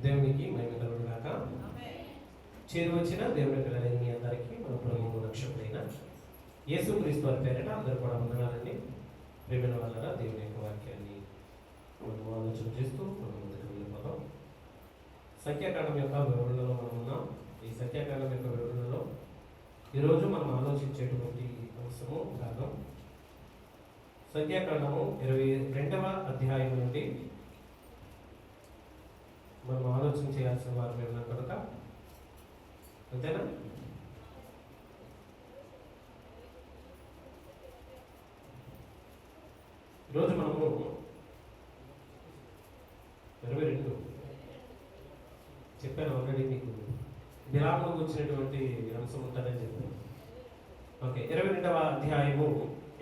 దేవునికి మహిమ కలుగును గాక. చేరువచ్చిన దేవుని పిల్లలైన మీ అందరికీ మన ప్రభువు రక్షకుడైన యేసుక్రీస్తు వారి పేరిట అందరూ కూడా వందనాలండి. ప్రేమైన వాళ్ళరా, దేవుని యొక్క వాక్యాన్ని మనం ఆలోచన చేస్తూ మనం ముందుకు వెళ్ళిపోతాం. సంఖ్యాకాండం యొక్క వివరణలో మనం ఉన్నాం. ఈ సంఖ్యాకాండం యొక్క వివరణలో ఈరోజు మనం ఆలోచించేటువంటి అంశము భాగం సంఖ్యాకాండము 22వ అధ్యాయం నుండి మనం ఆలోచన చేయాల్సిన వారు మేము కనుక, అంతేనా? ఈరోజు మనము 22 చెప్పాను ఆల్రెడీ, మీకు విరామం వచ్చినటువంటి అంశం ఉంటుందని చెప్పాను. ఓకే, 22వ అధ్యాయము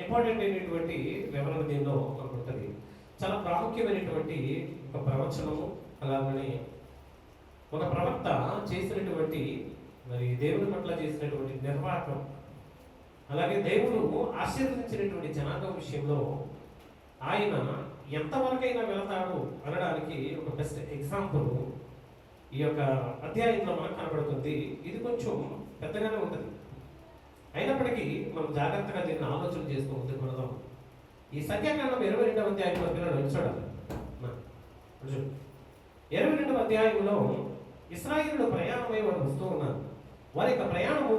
ఇంపార్టెంట్ అయినటువంటి వివరణ దీనిలో మనకు ఉంటుంది. చాలా ప్రాముఖ్యమైనటువంటి ఒక ప్రవచనము, అలాగనే ఒక ప్రవక్త చేసినటువంటి మరి దేవుని పట్ల చేసినటువంటి నిర్వాహకం, అలాగే దేవుడు ఆశీర్వదించినటువంటి జనాంగం విషయంలో ఆయన ఎంతవరకైనా వెళతాడు అనడానికి ఒక బెస్ట్ ఎగ్జాంపుల్ ఈ యొక్క అధ్యాయంలో మనకు కనబడుతుంది. ఇది కొంచెం పెద్దగానే ఉంటుంది, అయినప్పటికీ మనం జాగ్రత్తగా దీన్ని ఆలోచన చేస్తూ ముందుకు వెళదాం. ఈ సంఖ్యాకాండం 22వ అధ్యాయంలో పిల్లలు చూడాలి. 22వ అధ్యాయంలో ఇశ్రాయేలు ప్రయాణమై వారు వస్తూ ఉన్నారు. వారి యొక్క ప్రయాణము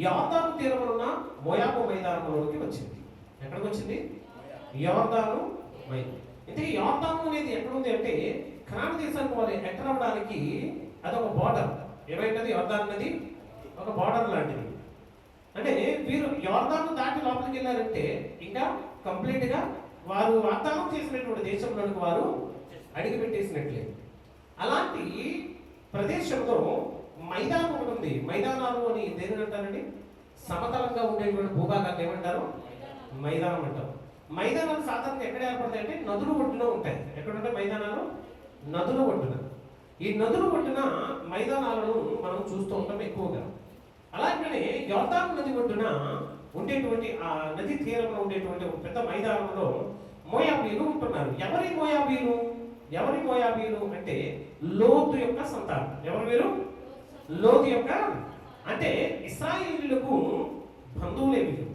యోర్దాను తీరమున మోయాబు మైదానంలోకి వచ్చింది. ఎక్కడికి వచ్చింది? యోర్దాను మైదానం. ఇంతకీ యోర్దాను అనేది ఎక్కడుంది అంటే కనాను దేశానికి వారు ఎంటర్ అవ్వడానికి అదొక బార్డర్. ఏమైంది? యోర్దాను అనేది ఒక బార్డర్ లాంటిది. అంటే వీరు యోర్దాను దాటి లోపలికి వెళ్ళారంటే ఇంకా కంప్లీట్గా వారు వాగ్దానం చేసినటువంటి దేశంలోనికి వారు అడిగి పెట్టేసినట్లే. అలాంటి ప్రదేశంలో మైదానం ఒకటి ఉంది. మైదానాలు అని దేని అంటారండి? సమతలంగా ఉండేటువంటి భూభాగాన్ని ఏమంటారు? మైదానం అంటారు. మైదానాలు సాధారణంగా ఎక్కడ ఏర్పడతాయి అంటే నదుల ఒడ్డున ఉంటాయి. ఎక్కడ ఉంటాయి మైదానాలు? నదుల ఒడ్డున. ఈ నదుల ఒడ్డున మైదానాలను మనం చూస్తూ ఉంటాం ఎక్కువగా. అలాగనే యోర్దాను నది ఒడ్డున ఉండేటువంటి ఆ నది తీరంలో ఉండేటువంటి ఒక పెద్ద మైదానంలో మోయాబీలు ఉంటున్నారు. ఎవరి మోయాబీలు? ఎవరి మోయాబీలు అంటే లోతు యొక్క సంతానం. ఎవరు వీరు? లోతు యొక్క, అంటే ఇశ్రాయేలీయులకు బంధువులే వీరు,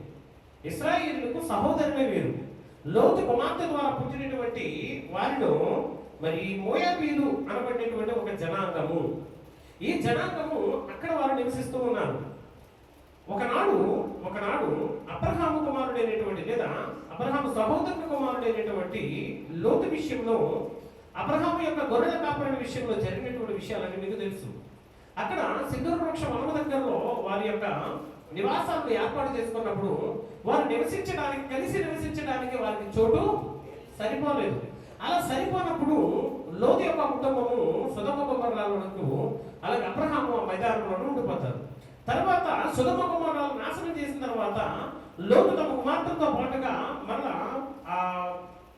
ఇశ్రాయేలీయులకు సహోదరులే వీరు. లోతు కుమార్తె ద్వారా పుట్టినటువంటి వారిలో మరి మోయాబీలు అనబడినటువంటి ఒక జనాంగము. ఈ జనాంగము అక్కడ వారు నివసిస్తూ ఉన్నారు. ఒకనాడు అబ్రహాము కుమారుడైనటువంటి లేదా అబ్రహాము సహోదరుని కుమారుడైనటువంటి లోతు విషయంలో, అబ్రహాము యొక్క గొర్రెల కాపరి విషయంలో జరిగినటువంటి విషయాలన్నీ మీకు తెలుసు. అక్కడ సింధూర వృక్ష వనము దగ్గరలో వారి యొక్క నివాసాలను ఏర్పాటు చేసుకున్నప్పుడు వారు కలిసి నివసించడానికి వారికి చోటు సరిపోలేదు. అలా సరిపోనప్పుడు లోతు యొక్క కుటుంబము సొదొమ గొమొర్రాలకు, అలాగే అబ్రహాము ఆ మైదానంలో ఉండిపోతారు. తర్వాత సొదొమ గొమొర్రాలను నాశనం చేసిన తర్వాత లోతు తమ కుమార్తెలతో పాటుగా మళ్ళా ఆ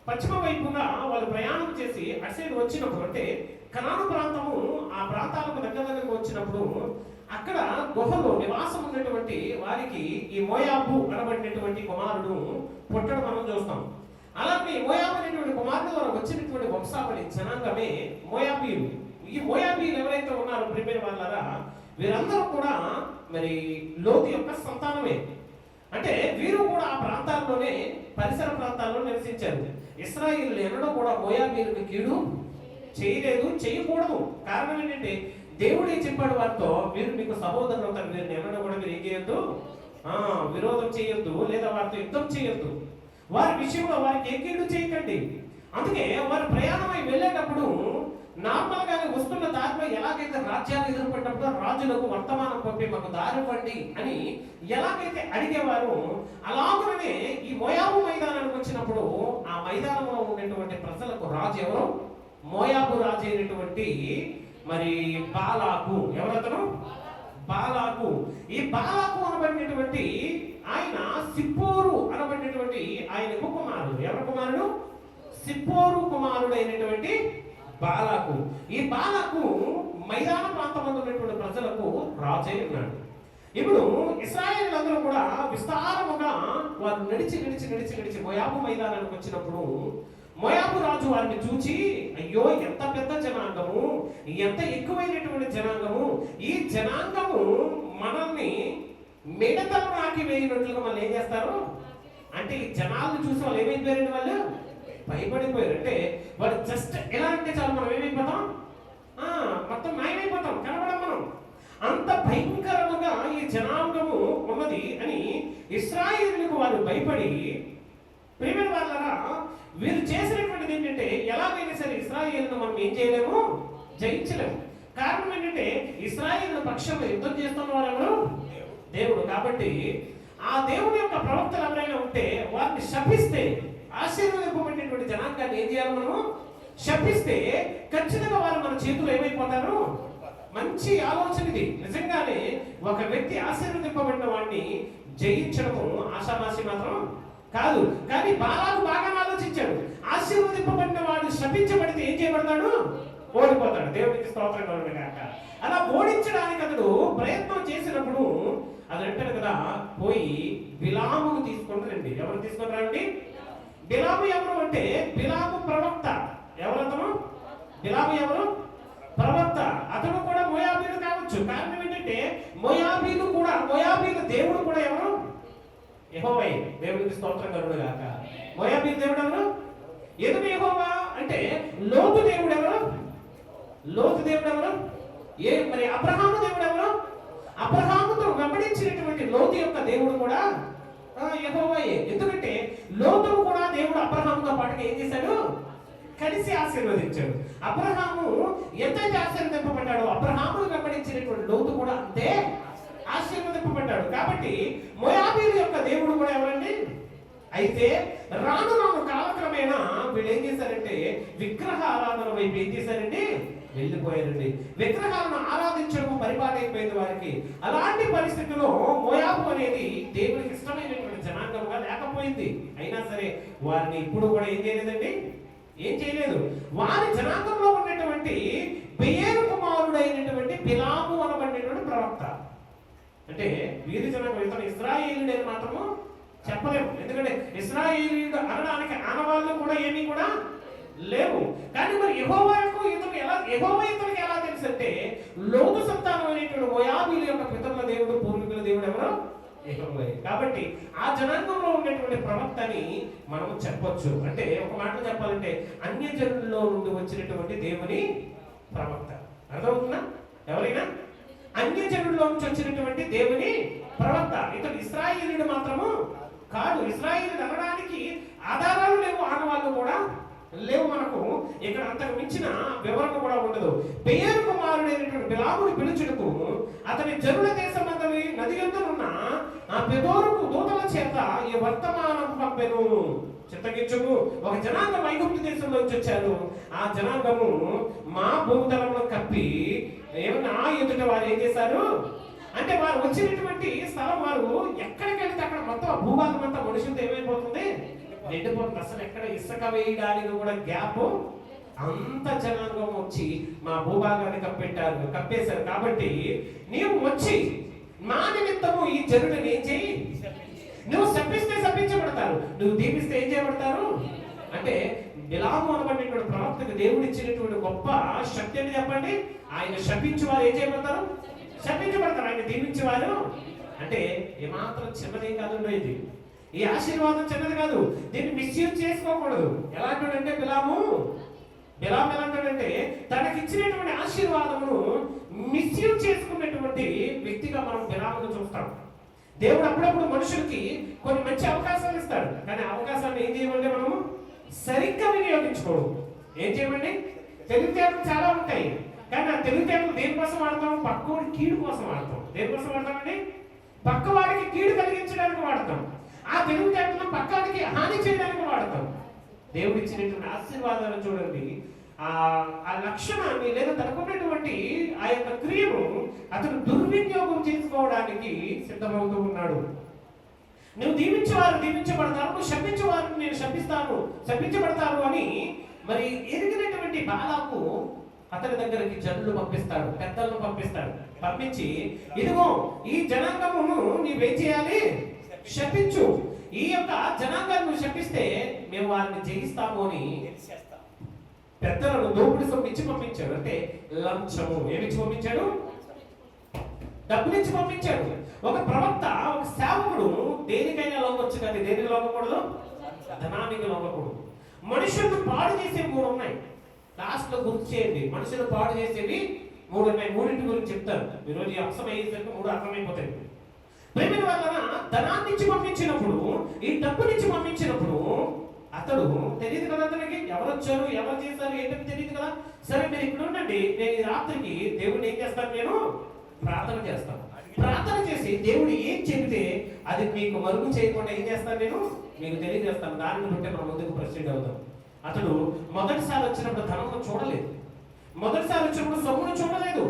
పశ్చిమ వైపుగా వాళ్ళు ప్రయాణం చేసి అటు సైడ్ వచ్చినప్పుడు, అంటే కనాను ప్రాంతము ఆ ప్రాంతాలకు దగ్గరకు వచ్చినప్పుడు అక్కడ గుహలో నివాసం ఉన్నటువంటి వారికి ఈ మోయాబు అనబడినటువంటి కుమారుడు పుట్టడం మనం చూస్తాం. అలాగే మోయాబు అనేటువంటి కుమారుడు ద్వారా వచ్చినటువంటి వంశావళి జనాంగమే మోయాబీలు. ఈ మోయాబీలు ఎవరైతే ఉన్నారో ప్రిపేర్ వాళ్ళారా, వీరందరూ కూడా మరి లోతు యొక్క సంతానమే. అంటే వీరు కూడా ఆ ప్రాంతాల్లోనే పరిసర ప్రాంతాల్లో నివసించారు. ఇశ్రాయేలు ఎన్నడూ కూడా మోయాబీలకు కీడు చేయలేదు, చేయకూడదు. కారణం ఏంటంటే దేవుడే చెప్పాడు వారితో, మీరు మీకు సహోదరులు అవుతారు, మీరు ఎన్నడూ కూడా మీరు ఏం చేయొద్దు, విరోధం చేయొద్దు, లేదా వారితో యుద్ధం చేయొద్దు, వారి విషయంలో వారికి ఏ కీడు చేయకండి. అందుకే వారు ప్రయాణమై వెళ్ళేటప్పుడు నార్మల్ గానే వస్తున్న దారిలో ఎలాగైతే రాజ్యాలు ఎదుర్కొన్నప్పుడు రాజులకు వర్తమానం పంపి మాకు దారి ఇవ్వండి అని ఎలాగైతే అడిగేవారు, అలాగనే ఈ మోయాబు మైదానానికి వచ్చినప్పుడు ఆ మైదానంలో ఉండేటువంటి ప్రజలకు రాజు ఎవరు? మోయాబు రాజు అయినటువంటి మరి బాలాకు. ఎవరతను? బాలాకు. ఈ బాలాకు అనబడినటువంటి ఆయన సిప్పోరు అనబడినటువంటి ఆయన కుమారుడు. ఎవరి కుమారుడు? సిప్పోరు కుమారుడు అయినటువంటి బాలాకు. ఈ బాలాకు మైదాన ప్రాంతంలో ఉన్నటువంటి ప్రజలకు రాజై ఉన్నాడు. ఇప్పుడు ఇశ్రాయేలీయులందరూ కూడా విస్తారముగా వారు నడిచి మోయాబు మైదానానికి వచ్చినప్పుడు మోయాబు రాజు వారిని చూచి, అయ్యో ఎంత పెద్ద జనాంగము, ఎంత ఎక్కువైనటువంటి జనాంగము, ఈ జనాంగము మనల్ని మిడతలు నాకి వేయినట్లుగా వాళ్ళు ఏం చేస్తారు అంటే, ఈ జనాలను చూసి వాళ్ళు ఏమైపోయారండి, వాళ్ళు భయపడిపోయారు. అంటే వాళ్ళు జస్ట్ ఎలా అంటే చాలు మనం ఏమైపోతాం, మొత్తం మాయమైపోతాం, కనబడం మనం. అంత భయంకరముగా ఈ జనాంగము ఉన్నది అని ఇశ్రాయేలుకు వారు భయపడి, ప్రియమైన వాళ్ళరా, వీరు చేసినటువంటిది ఏంటంటే, ఎలాగైనా సరే ఇశ్రాయేలును మనం ఏం చేయలేము, జయించలేము. కారణం ఏంటంటే, ఇశ్రాయేలు పక్షంలో యుద్ధం చేస్తున్న వారు ఎవరు, దేవుడు. కాబట్టి ఆ దేవుని యొక్క ప్రవక్తలు ఎవరైనా ఉంటే వారిని శపిస్తే, ఆశీర్వదింపబడినటువంటి జనాంగాన్ని ఏం చేయాలి, మనము శపిస్తే ఖచ్చితంగా వారు మన చేతులు ఏమైపోతారు. మంచి ఆలోచన ఇది. నిజంగానే ఒక వ్యక్తి ఆశీర్వదింపబడిన వాడిని జయించడము ఆశామాసి మాత్రం కాదు. కానీ బాలాకు బాగా ఆలోచించాడు. ఆశీర్వదింపబడిన వాడు శపించబడితే ఏం చేయబడతాడు, ఓడిపోతాడు. దేవునికి స్తోత్రం కలుగును గాక. అలా ఓడించడానికి అతడు ప్రయత్నం చేసినప్పుడు అది అంటాడు కదా, పోయి బిలామును తీసుకొని రండి. ఎవరు తీసుకొని రండి? బిలాము ఎవరు అంటే, బిలాము ప్రవక్త. ఎవరతను? బిలాము ఎవరు? ప్రవక్త. అతను కూడా మోయాబీలు కావచ్చు. కారణం ఏంటంటే, మోయాబీలు దేవుడు కూడా ఎవరు? యెహోవా. దేవునికి స్తోత్రం కలుగును గాక. మోయాబీలు దేవుడు ఎవరు? ఎందుకు యెహోవా అంటే, లోతు దేవుడు ఎవరు? లోతు దేవుడు ఎవరు? మరి అబ్రహాము దేవుడు ఎవరు? అబ్రహాముతో వెంబడించినటువంటి లోతు యొక్క దేవుడు కూడా యెహోవాయే. ఎందుకంటే లోతును కూడా దేవుడు అబ్రహాముతో పాటుగా ఏం చేశాడు, కలిసి ఆశీర్వదించాడు. అబ్రహాము ఎంతైతే ఆశీర్వదింపబడ్డాడో, అబ్రహామును వెంబడించినటువంటి లోతు కూడా అంతే ఆశీర్వదింపబడ్డాడు. కాబట్టి మోయాబీలు యొక్క దేవుడు కూడా ఎవరండి? అయితే రాను కాలక్రమేణా వీళ్ళు ఏం చేశారంటే, విగ్రహ ఆరాధన వైపు ఏం చేశారండి, వెళ్ళిపోయారండి. విగ్రహాలను ఆరాధించడం పరిపాలైపోయింది వారికి. అలాంటి పరిస్థితుల్లో మోయాబు అనేది దేవునికి ఇష్టమైనటువంటి జనాంగంగా లేకపోయింది. అయినా సరే వారిని ఇప్పుడు కూడా ఏం చేయలేదండి, ఏం చేయలేదు. వారి జనాంగంలో ఉన్నటువంటి బెయేరు కుమారుడైనటువంటి బిలాము అనబడినటువంటి ప్రవక్త, అంటే వీరి జనాంగం, ఇతను ఇశ్రాయేలుడని మాత్రము చెప్పలేము. ఎందుకంటే ఇశ్రాయేలీయుడు అనడానికి ఆనవాళ్ళు కూడా ఏమీ కూడా లేవు. కానీ మరి యెహోవా ఇతనికి ఎలా తెలుసు అంటే, లోతు సంతానం అనేటువంటి మోయాబీల యొక్క పితరుల దేవుడు, పూర్వీకుల దేవుడు ఎవరు? యెహోవా. కాబట్టి ఆ జనాంగంలో ఉన్నటువంటి ప్రవక్తని మనం చెప్పొచ్చు. అంటే ఒక మాటలో చెప్పాలంటే, అన్యజనుల్లో నుండి వచ్చినటువంటి దేవుని ప్రవక్త. అర్థమవుతుందా? ఎవరైనా అన్యజనుల్లో నుంచి వచ్చినటువంటి దేవుని ప్రవక్త. ఇతడు ఇశ్రాయేలీయుడు మాత్రము కాదు. ఇశ్రాయేలీయుడు అనడానికి ఆధారాలు లేవు, ఆనవాళ్ళు కూడా లేవు. మనకు ఇక్కడ అంతకు మించిన వివరణ కూడా ఉండదు. బెయేరు కుమారుడైనటువంటి బిలాముని పిలుచుటకు అతని జనుల దేశమందలి నది యందునున్న ఆ పెదోరుకు దూతల చేత ఈ వర్తమానం పంపెను. చిత్తగించుము, ఒక జనాంగం ఐగుప్తు దేశంలో నుంచి వచ్చారు. ఆ జనాంగము మా భూతలంలో కప్పి ఏమన్నా ఎదుట వారు ఏం చేశారు అంటే, వారు వచ్చినటువంటి స్థలం, వారు ఎక్కడికి వెళ్తే అక్కడ మొత్తం ఆ భూభాగం అంతా మనుషులతో ఏమైపోతుంది, నిండిపోతుంది. అసలు ఎక్కడ ఇసుక వేయడానికి కూడా గ్యాప్, అంత జనాంగం వచ్చి మా భూభాగాన్ని కప్పేశారు. కాబట్టి నీవు వచ్చి మా నిమిత్తము ఈ జనుడిని ఏం చేయి, నువ్వు శపిస్తే శపించబడతారు, నువ్వు దీపిస్తే ఏం చేయబడతారు అంటే, బిలాము అనబడినటువంటి ప్రవక్తకు దేవుడు ఇచ్చినటువంటి గొప్ప శక్తి అని చెప్పండి. ఆయన శపించి వారు ఏం చేయబడతారు, శపించబడతారు. ఆయన దీవించేవారు అంటే ఏమాత్రం చిన్నదేం కాదు. ఇది ఈ ఆశీర్వాదం చిన్నది కాదు. దీన్ని మిస్యూజ్ చేసుకోకూడదు. ఎలా అంటాడంటే బిలాము ఎలాంటాడంటే, తనకిచ్చినటువంటి ఆశీర్వాదమును మిస్యూజ్ చేసుకున్నటువంటి వ్యక్తిగా మనం బిలామును చూస్తాం. దేవుడు అప్పుడప్పుడు మనుషులకి కొన్ని మంచి అవకాశాలు ఇస్తాడు. కానీ అవకాశాన్ని ఏం చేయమంటే మనము సరిగ్గా వినియోగించుకోవడం. ఏం చేయమండి, తెలివితేటలు చాలా ఉంటాయి. కానీ ఆ తెలివితేటలు దేనికోసం వాడతాం, పక్కవాడి కీడు కోసం వాడతాం. దేనికోసం వాడతామండి, పక్కవాడికి కీడు కలిగించడానికి వాడతాం. ఆ తెలివితేటలను పక్కవాడికి హాని చేయడానికి వాడతాం. దేవుడు ఇచ్చినటువంటి ఆశీర్వాదాలను చూడండి, ఆ లక్షణాన్ని లేదా తనకున్నటువంటి ఆ యొక్క క్రియను అతను దుర్వినియోగం చేసుకోవడానికి సిద్ధమవుతూ ఉన్నాడు. నువ్వు దీవించేవారు దీవించబడతారు, నువ్వు శపించేవారు నేను శపించబడతారు అని మరి ఎరిగినటువంటి బాలాకు అతని దగ్గరికి జనులు పంపిస్తాడు, పెద్దలను పంపిస్తాడు. పంపించి, ఇదిగో ఈ జనాంగమును నీవేం చేయాలి? శపించు. ఈ యొక్క జనాంగాన్ని నువ్వు శపిస్తే మేము వారిని జయిస్తాము అని పెద్దలను దోపిడి సొమ్మిచ్చి పంపించాడు. అంటే లంచము ఏమిచ్చి పంపించాడు? డబ్బులిచ్చి పంపించాడు. ఒక ప్రవక్త, ఒక సేవకుడు దేనికైనా లొంగొచ్చు, కానీ దేనికి లొంగకూడదు? ధనానికి లొంగకూడదు. మనుషులను పాడు చేసే 3 ఉన్నాయి. లాస్ట్ లో గుర్తు చేయండి, మనుషులు పాడు చేసేవి 3 ఉన్నాయి. 3 గురించి చెప్తారు. ఈరోజు ఈ అంశం అయ్యేసరికి 3 అర్థమైపోతాయి. ప్రేమ వలన ధనాన్ని ఇచ్చి పంపించినప్పుడు, ఈ డబ్బునిచ్చి పంపించినప్పుడు అతడు తెలియదు కదా, అతనికి ఎవరు వచ్చారు, ఎవరు చేశారు, ఏంటని తెలియదు కదా. సరే మీరు ఇక్కడ ఉండండి, నేను ఈ రాత్రికి దేవుడిని ఏం చేస్తాను? నేను ప్రార్థన చేస్తాను. ప్రార్థన చేసి దేవుడు ఏం చెబితే అది మీకు మరుగు చేయకుండా ఏం చేస్తాను? నేను మీకు తెలియజేస్తాను. దానిని బట్టి మనం ముందుకు ప్రొసీడ్ అవుతాం. అతడు మొదటిసారి వచ్చినప్పుడు ధనము చూడలేదు, మొదటిసారి వచ్చినప్పుడు సొమ్మును చూడలేదు,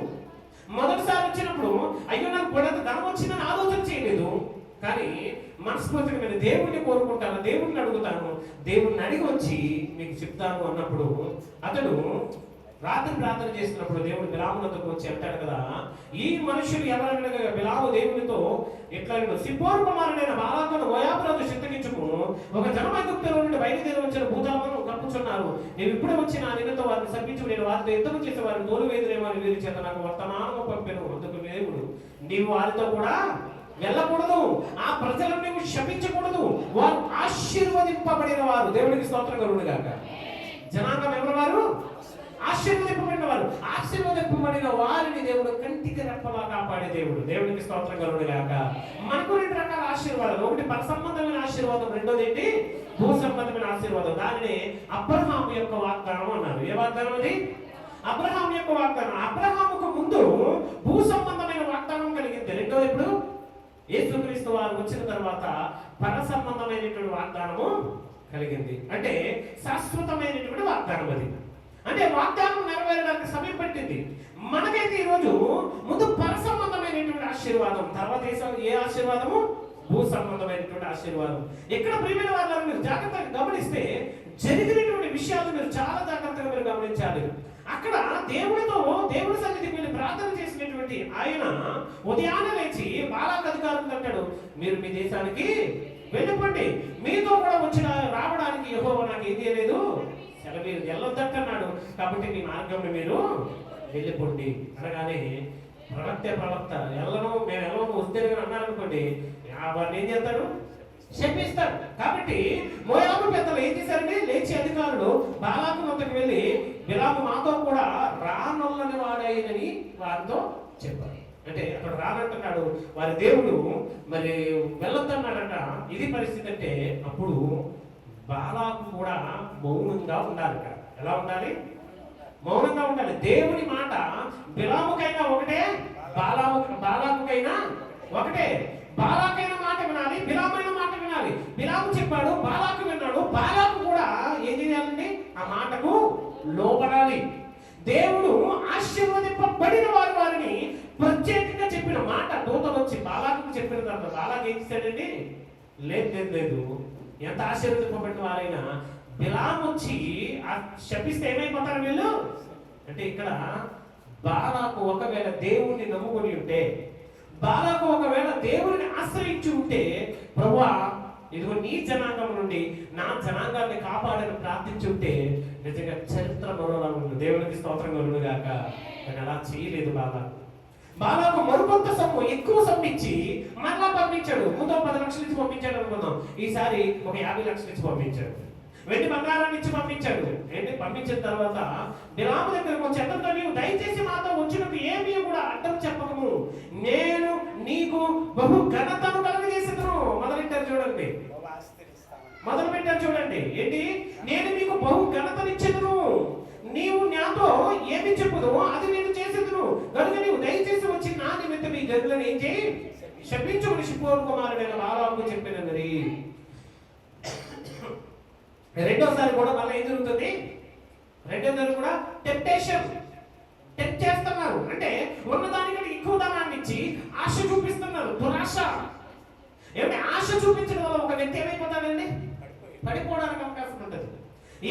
మొదటిసారి వచ్చినప్పుడు అయ్యో నాకు పొడంత ధనం వచ్చిందని ఆలోచన చేయలేదు. కానీ మనస్ఫూర్తిగా నేను దేవుడిని కోరుకుంటాను, దేవుడిని అడుగుతాను, దేవుడిని అడిగి వచ్చి మీకు చెప్తాను అన్నప్పుడు అతడు రాత్రి ప్రార్థన చేస్తున్నప్పుడు దేవుడు బిలామునకు వచ్చి అంటాడు కదా, ఈ మనుషులు ఎవరనగా బిలాము దేవునితో ఇట్లా సిప్పోరు కుమారుడైన బాలాకును మోయాబులతో చింతకించుము, ఒక జనమైగుప్తులో నుండి బయలుదేరి వచ్చిన భూతాలను కప్పుచున్నారు. నేను ఇప్పుడే వచ్చి నా నిన్నతో వారిని సర్పించు, నేను వారితో యుద్ధం చేసే వారిని తోలు వేదులేమో అని వీరి చేత నాకు వర్తమానము పంపెను. అందుకు దేవుడు, నీవు వారితో కూడా వెళ్ళకూడదు, ఆ ప్రజలను నీవు శపించకూడదు, వారు ఆశీర్వదింపబడిన వారు. దేవుడికి స్తోత్రం కలుగును గాక. జనాంగం ఎవరు? వారు ఆశీర్వదింపబడిన వారు. ఆశీర్వదింపబడిన వారిని దేవుడు కంటికి రెప్పలా కాపాడే దేవుడు. దేవుడికి స్తోత్రం కలుగును గాక. మనకు 2 రకాల ఆశీర్వాదాలు. ఒకటి పర సంబంధమైన ఆశీర్వాదం, రెండోది ఏంటి? భూ సంబంధమైన ఆశీర్వాదం. దానిని అబ్రహాము యొక్క వాగ్దానం అన్నారు. ఏ వాగ్దానం అది? అబ్రహాము యొక్క వాగ్దానం. అబ్రహాముకు ముందు భూ సంబంధమైన వాగ్దానం కలిగింది. రెండోది ఇప్పుడు యేసుక్రీస్తు వారు వచ్చిన తర్వాత పర సంబంధమైనటువంటి వాగ్దానము కలిగింది. అంటే శాశ్వతమైనటువంటి వాగ్దానం అది. అంటే వాగ్దానం నెరవేరడానికి సమయం పట్టింది. మనకైతే ఈరోజు ముందు పర సంబంధమైనటువంటి ఆశీర్వాదం, తర్వాత ఏ ఆశీర్వాదము? భూ సంబంధమైనటువంటి ఆశీర్వాదం. ఇక్కడ ప్రియమైన వాళ్ళని మీరు జాగ్రత్తగా గమనిస్తే జరిగినటువంటి విషయాలు మీరు చాలా జాగ్రత్తగా మీరు గమనించాలి. అక్కడ దేవుడి సన్నిధికి వెళ్ళి ప్రార్థన చేసినటువంటి ఆయన ఉదయాన్నే లేచి బాలాకు అధికారులు అంటాడు, మీరు మీ దేశానికి వెళ్ళిపోండి, మీతో కూడా వచ్చిన రావడానికి యెహోవా నాకు ఏం చేయలేదు, సెలవు వెళ్ళొద్దన్నాడు, కాబట్టి మీ మార్గంలో మీరు వెళ్ళిపోండి అనగానే ప్రవక్త ఎల్లను మేము ఎల్లము వస్తే అన్నారనుకోండి, వారిని ఏం చేస్తాడు? శపిస్తాడు. కాబట్టి మోయాబు పెద్దలు ఏం చేశారండి? లేచి అధికారులు బాలాకు వద్దకు వెళ్ళి, బిలాము మాతో కూడా రానొల్లని వాడైనని వారితో చెప్పారు. అంటే అక్కడ రానంటున్నాడు, వారి దేవుడు మరి వెళ్ళొద్దన్నాడట. ఇది పరిస్థితి. అంటే అప్పుడు బాలాకు కూడా మౌనంగా ఉండాలి. ఎలా ఉండాలి? మౌనంగా ఉండాలి. దేవుని మాట బిలాముకైనా ఒకటే, బాలాకుకైనా ఒకటే. బాలాకైన మాట వినాలి, బిలామైన మాట వినాలి. బిలాము చెప్పాడు, బాలాకు విన్నాడు. బాలాకు కూడా ఏం చేయాలండి? ఆ మాటకు లోబడాలి. దేవుడు ఆశీర్వదింపబడిన వారిని ప్రత్యేకంగా చెప్పిన మాట దూత వచ్చి బాలాకు చెప్పిన తర్వాత బాలాకు ఏం చేశాడండి? లేదు, ఎంత ఆశీర్వదింపబడిన వారైనా బిలాము వచ్చి శపిస్తే ఏమైపోతారు వీళ్ళు? అంటే ఇక్కడ బాలాకు ఒకవేళ దేవుణ్ణి నమ్ముకొని ఉంటే, బాలాకు ఒకవేళ దేవుడిని ఆశ్రయించి ఉంటే, ప్రభువా ఇదిగో నీ జనాంగం నుండి నా జనాంగాన్ని కాపాడని ప్రార్థించి ఉంటే నిజంగా చరిత్ర మరోలా ఉంది. దేవునికి స్తోత్రం కలుగును గాక. కానీ అలా చేయలేదు బాలాకు మరికొంత సొమ్ము, ఎక్కువ సొమ్ము ఇచ్చి మరలా పంపించాడు. ముందు 10 లక్షలు ఇచ్చి పంపించాడు అనుకుందాం, ఈసారి ఒక 50 లక్షలు ఇచ్చి పంపించాడు. వెండి బంగారాన్ని ఇచ్చి పంపించాడు. ఏంటి పంపించిన తర్వాత బిలాము దగ్గరకు వచ్చి, అతనితో నీవు దయచేసి మాతో వచ్చినట్టు ఏమీ కూడా అడ్డం చెప్పకము, నేను నీకు బహు ఘనతను కలుగజేసేదను. మొదలెట్టారు చూడండి. ఏంటి? నేను మీకు బహు ఘనతనిచ్చేదను, నీవు నాతో ఏమి చెప్పుదు అది నేను చేసేదను, కనుక నీవు దయచేసి వచ్చి నా నిమిత్తం ఈ గదులను ఏం చేయి, శపించుకుని సిప్పోరు కుమారుడైన బాలాకు చెప్పినది. రెండోసారి కూడా మళ్ళీ ఏం జరుగుతుంది? రెండోసారి కూడా టెంప్ట్ చేస్తున్నారు. అంటే ఉన్నదానికంటే ఎక్కువ ధనాన్ని ఇచ్చి ఆశ చూపిస్తున్నారు. దురాశ. ఏమంటే ఆశ చూపించడం వల్ల ఒక వ్యక్తి ఏమైపోతాడండి? పడిపోవడానికి అవకాశం ఉంటుంది.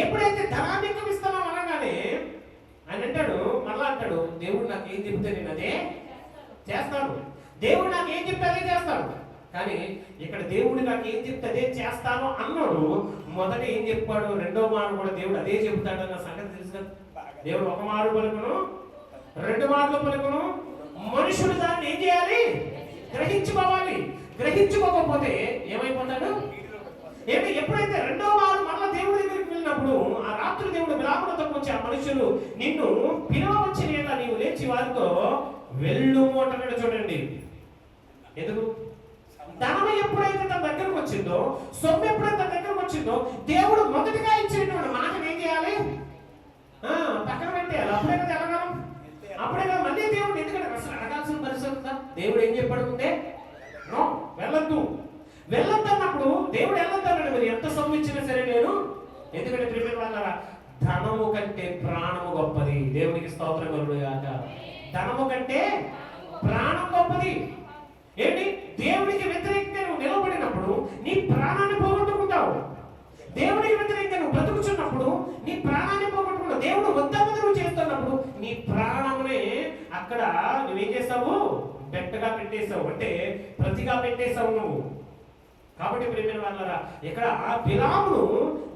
ఎప్పుడైతే ధనాన్ని ఎక్కువ ఇస్తున్నాం అనగానే ఆయన అంటాడు, మళ్ళా అంటాడు, దేవుడు నాకు ఏం చెప్తే నేను అదే చేస్తాను. దేవుడు నాకు ఏం చెప్తే అదే చేస్తాను. కానీ ఇక్కడ దేవుడు నాకు ఏం చెప్తే అదే చేస్తాను అన్నాడు. మొదట ఏం చెప్పాడు, రెండో మారు కూడా దేవుడు అదే చెప్తాడు అన్న సంగతి తెలుసు కదా. దేవుడు ఒక మారు పలుకును, రెండు మార్లు పలుకును. మనుషుడు దాన్ని ఏం చేయాలి, గ్రహించుకోవాలి. గ్రహించుకోకపోతే ఏమైపోతాడు? ఎప్పుడైతే రెండో వారు మళ్ళా దేవుడి దగ్గరికి వెళ్ళినప్పుడు, ఆ రాత్రి దేవుడు విలాపనతో వచ్చి ఆ మనుషులు నిన్ను పిలవచ్చిన ఎలా నీవు లేచి వారితో వెళ్ళుము అంటున్నాడు. చూడండి, ఎందుకు? ధనం ఎప్పుడైతే తన దగ్గరకు వచ్చిందో, సొమ్ము ఎప్పుడైతే తన దగ్గరకు వచ్చిందో, దేవుడు మొదటిగా ఇచ్చినటువంటి మాటను ఏం చేయాలి, పక్కన పెట్టేయాలి. అప్పుడే కదా ఎలాగలం, అప్పుడే కదా మళ్ళీ దేవుడు. ఎందుకంటే అసలు అడగాల్సిన పరిస్థితి ఉందా? దేవుడు ఏం చెప్పాడు ముందే, నో వెళ్ళొద్దు. వెళ్ళొద్దు అన్నప్పుడు దేవుడు వెళ్ళొద్దు అన్నాడు. మీరు ఎంత సొమ్ము ఇచ్చినా సరే నేను, ఎందుకంటే ప్రిపేర్ వాళ్ళ ధనము కంటే ప్రాణము గొప్పది. దేవునికి స్తోత్రం కలుగుగాక. ధనము కంటే ప్రాణం గొప్పది. ఏంటి? దేవునికి వ్యతిరేకంగా నువ్వు నిలబడినప్పుడు నీ ప్రాణాన్ని పోగొట్టుకుంటావు. దేవునికి వ్యతిరేకంగా నువ్వు బ్రతుకుచున్నప్పుడు నీ ప్రాణాన్ని పోగొట్టుకుంటావు. దేవుడు వద్దన్నది నువ్వు చేస్తున్నప్పుడు నీ ప్రాణమునే అక్కడ నువ్వేం చేస్తావు, బెట్టగా పెట్టేశావు, అంటే ప్రతిగా పెట్టేశావు నువ్వు. కాబట్టి ప్రియమైన వాళ్ళరా, ఇక్కడ బిలామును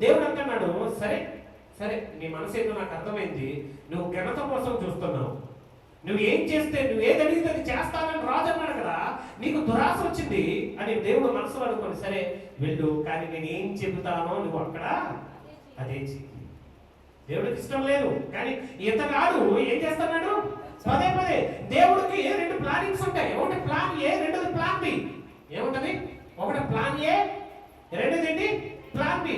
దేవుడు అంటున్నాడు, సరే సరే నీ మనసు ఏంటో నాకు అర్థమైంది, నువ్వు ఘనత కోసం చూస్తున్నావు, నువ్వు ఏం చేస్తే, నువ్వు ఏది అడిగితే అది చేస్తానని రాజు అన్నాడు కదా, నీకు దురాశ వచ్చింది అని దేవుడు మనసులో అనుకోని, సరే వెళ్ళు, కానీ నేను ఏం చెబుతానో నువ్వు అక్కడ అదే చెయ్యి. దేవుడికి ఇష్టం లేదు, కానీ ఇతగాడు ఏం చేస్తున్నాడు, పదే పదే దేవుడికి రెండు ప్లానింగ్స్ ఉంటాయి. ఒకటి ప్లాన్ ఏ, రెండోది ప్లాన్ బి. ఏముంటది? ఒకటి ప్లాన్ ఏ, రెండోది ఏంటి, ప్లాన్ బి.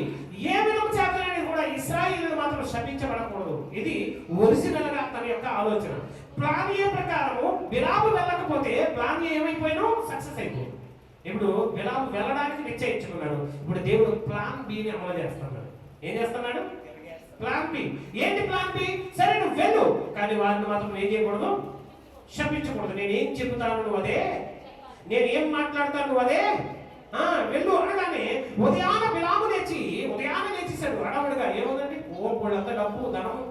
ఏ విధంగా చేతనని కూడా ఇశ్రాయేలు మాత్రం శపించబడకూడదు. ఇది ఒరిజినల్ గా తన యొక్క ఆలోచన. ప్లాన్ ఏ ప్రకారము బిలాము వెళ్ళకపోతే ప్లాన్ ఏ ఏమైపోయినా సక్సెస్ అయిపోయింది. ఇప్పుడు బిలాము వెళ్ళడానికి నిశ్చయించుకున్నాడు. ఇప్పుడు దేవుడు ప్లాన్ బిని అమలు చేస్తున్నాడు. ఏం చేస్తున్నాడు? Plan B. ఏంటి ప్లాన్ బి? సరే నువ్వు వెళ్ళు, కానీ వారిని మాత్రం ఏం చేయకూడదు, శపించకూడదు. నేను ఏం చెబుతాను నువ్వు అదే, నేను ఏం మాట్లాడతాను నువ్వు అదే వెళ్ళు అనగానే ఉదయాన బిలాము లేచేసాడు అడవుడుగా. ఏముందండి, అంత డబ్బు ధనము,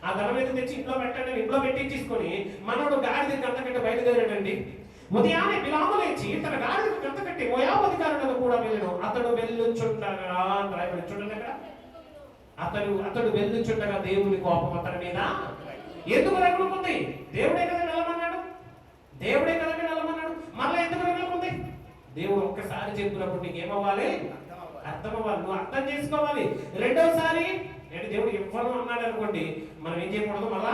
ఆ ధనం మీద తెచ్చి ఇంట్లో పెట్టండి, ఇంట్లో పెట్టి తీసుకొని మనోడు గాడిద గంట కట్టి బయలుదేరాడండి. ఉదయాన్నే బిలాము లేచి తన గాడిద గంట కట్టి మోయాబు అధికారులను కూడా వెళ్ళను. అతడు వెళ్ళుచుండగా రాయబడి, చూడండి అక్కడ, అతడు వెళ్ళుచుండగా దేవుని కోపం అతని మీద ఎందుకు రగులుకుంది? దేవుడే కదా వెళ్ళమన్నాడు, దేవుడే కదా వెళ్ళమన్నాడు, మళ్ళీ ఎందుకు రగులుకుంది? దేవుడు ఒక్కసారి చెప్పినప్పుడు నీకు ఏమవ్వాలి, అర్థం అవ్వాలి, నువ్వు అర్థం చేసుకోవాలి. రెండోసారి ఏంటి, దేవుడు ఇవ్వను అన్నాడు అనుకోండి, మనం ఏం చేయకూడదు, మళ్ళా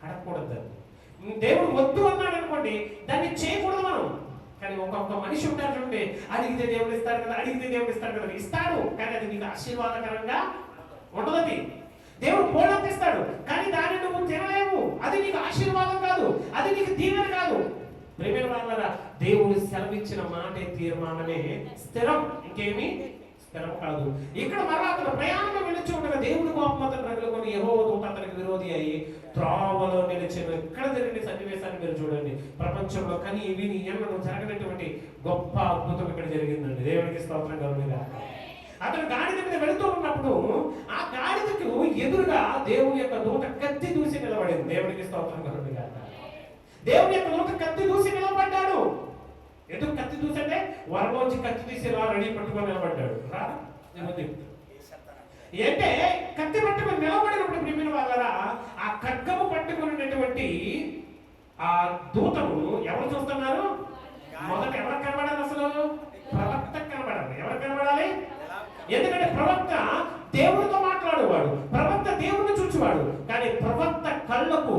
అడగకూడదు. దేవుడు వద్దు అన్నాడు అనుకోండి, దాన్ని చేయకూడదు మనం. కానీ ఒక్కొక్క మనిషి ఉంటారు చూడండి, అడిగితే దేవుడు ఇస్తాడు కదా, అడిగితే దేవుడు ఇస్తాడు కదా, ఇస్తాడు, కానీ అది నీకు ఆశీర్వాదకరంగా ఉండదు. దేవుడు పోలంత ఇస్తాడు, కానీ దాన్ని నువ్వు తినలేవు, అది నీకు ఆశీర్వాదం కాదు, అది నీకు దీవెన కాదు. ప్రేమైన వాళ్ళరా, దేవుడు సెలవిచ్చిన మాటే తీర్మానమే స్థిరం, ఇంకేమి స్థిరం కాదు. ఇక్కడ మరలా అతను ప్రయాణంలో వెళ్ళొచ్చి ఉండగా దేవుడి కోపం అతను రగులుకొని యెహోవా దూత అతనికి విరోధి అయ్యి త్రోవలో నిలిచిన. ఇక్కడ జరిగిన సన్నివేశాన్ని మీరు చూడండి. ప్రపంచంలో కానీ విని ఎన్నడూ జరగనటువంటి గొప్ప అద్భుతం ఇక్కడ జరిగిందండి. దేవుడికి స్తోత్రం కలుగుగా. అతను గాడిద మీద వెళుతూ ఉన్నప్పుడు ఆ గాడిదకు ఎదురుగా దేవుని యొక్క దూత కత్తి దూసి నిలబడింది. దేవుడికి స్తోత్రం కలుగుగా. దేవుని యొక్క దూత కత్తి దూసి నిలబడ్డాడు. ఎందుకు కత్తి దూసంటే వరలోంచి కత్తి తీసి రెడీ పట్టుకొని నిలబడ్డాడు. అంటే కత్తి పట్టుకొని నిలబడినప్పుడు ప్రియమైన వాళ్ళరా, ఆ ఖడ్గము పట్టుకున్నటువంటి ఆ దూతను ఎవరు చూస్తున్నారు? మొదట ఎవరు కనబడాలి? అసలు ప్రవక్త కనబడాలి. ఎవరు కనబడాలి? ఎందుకంటే ప్రవక్త దేవుడితో మాట్లాడేవాడు, ప్రవక్త దేవుడిని చూచేవాడు. కానీ ప్రవక్త కళ్ళకు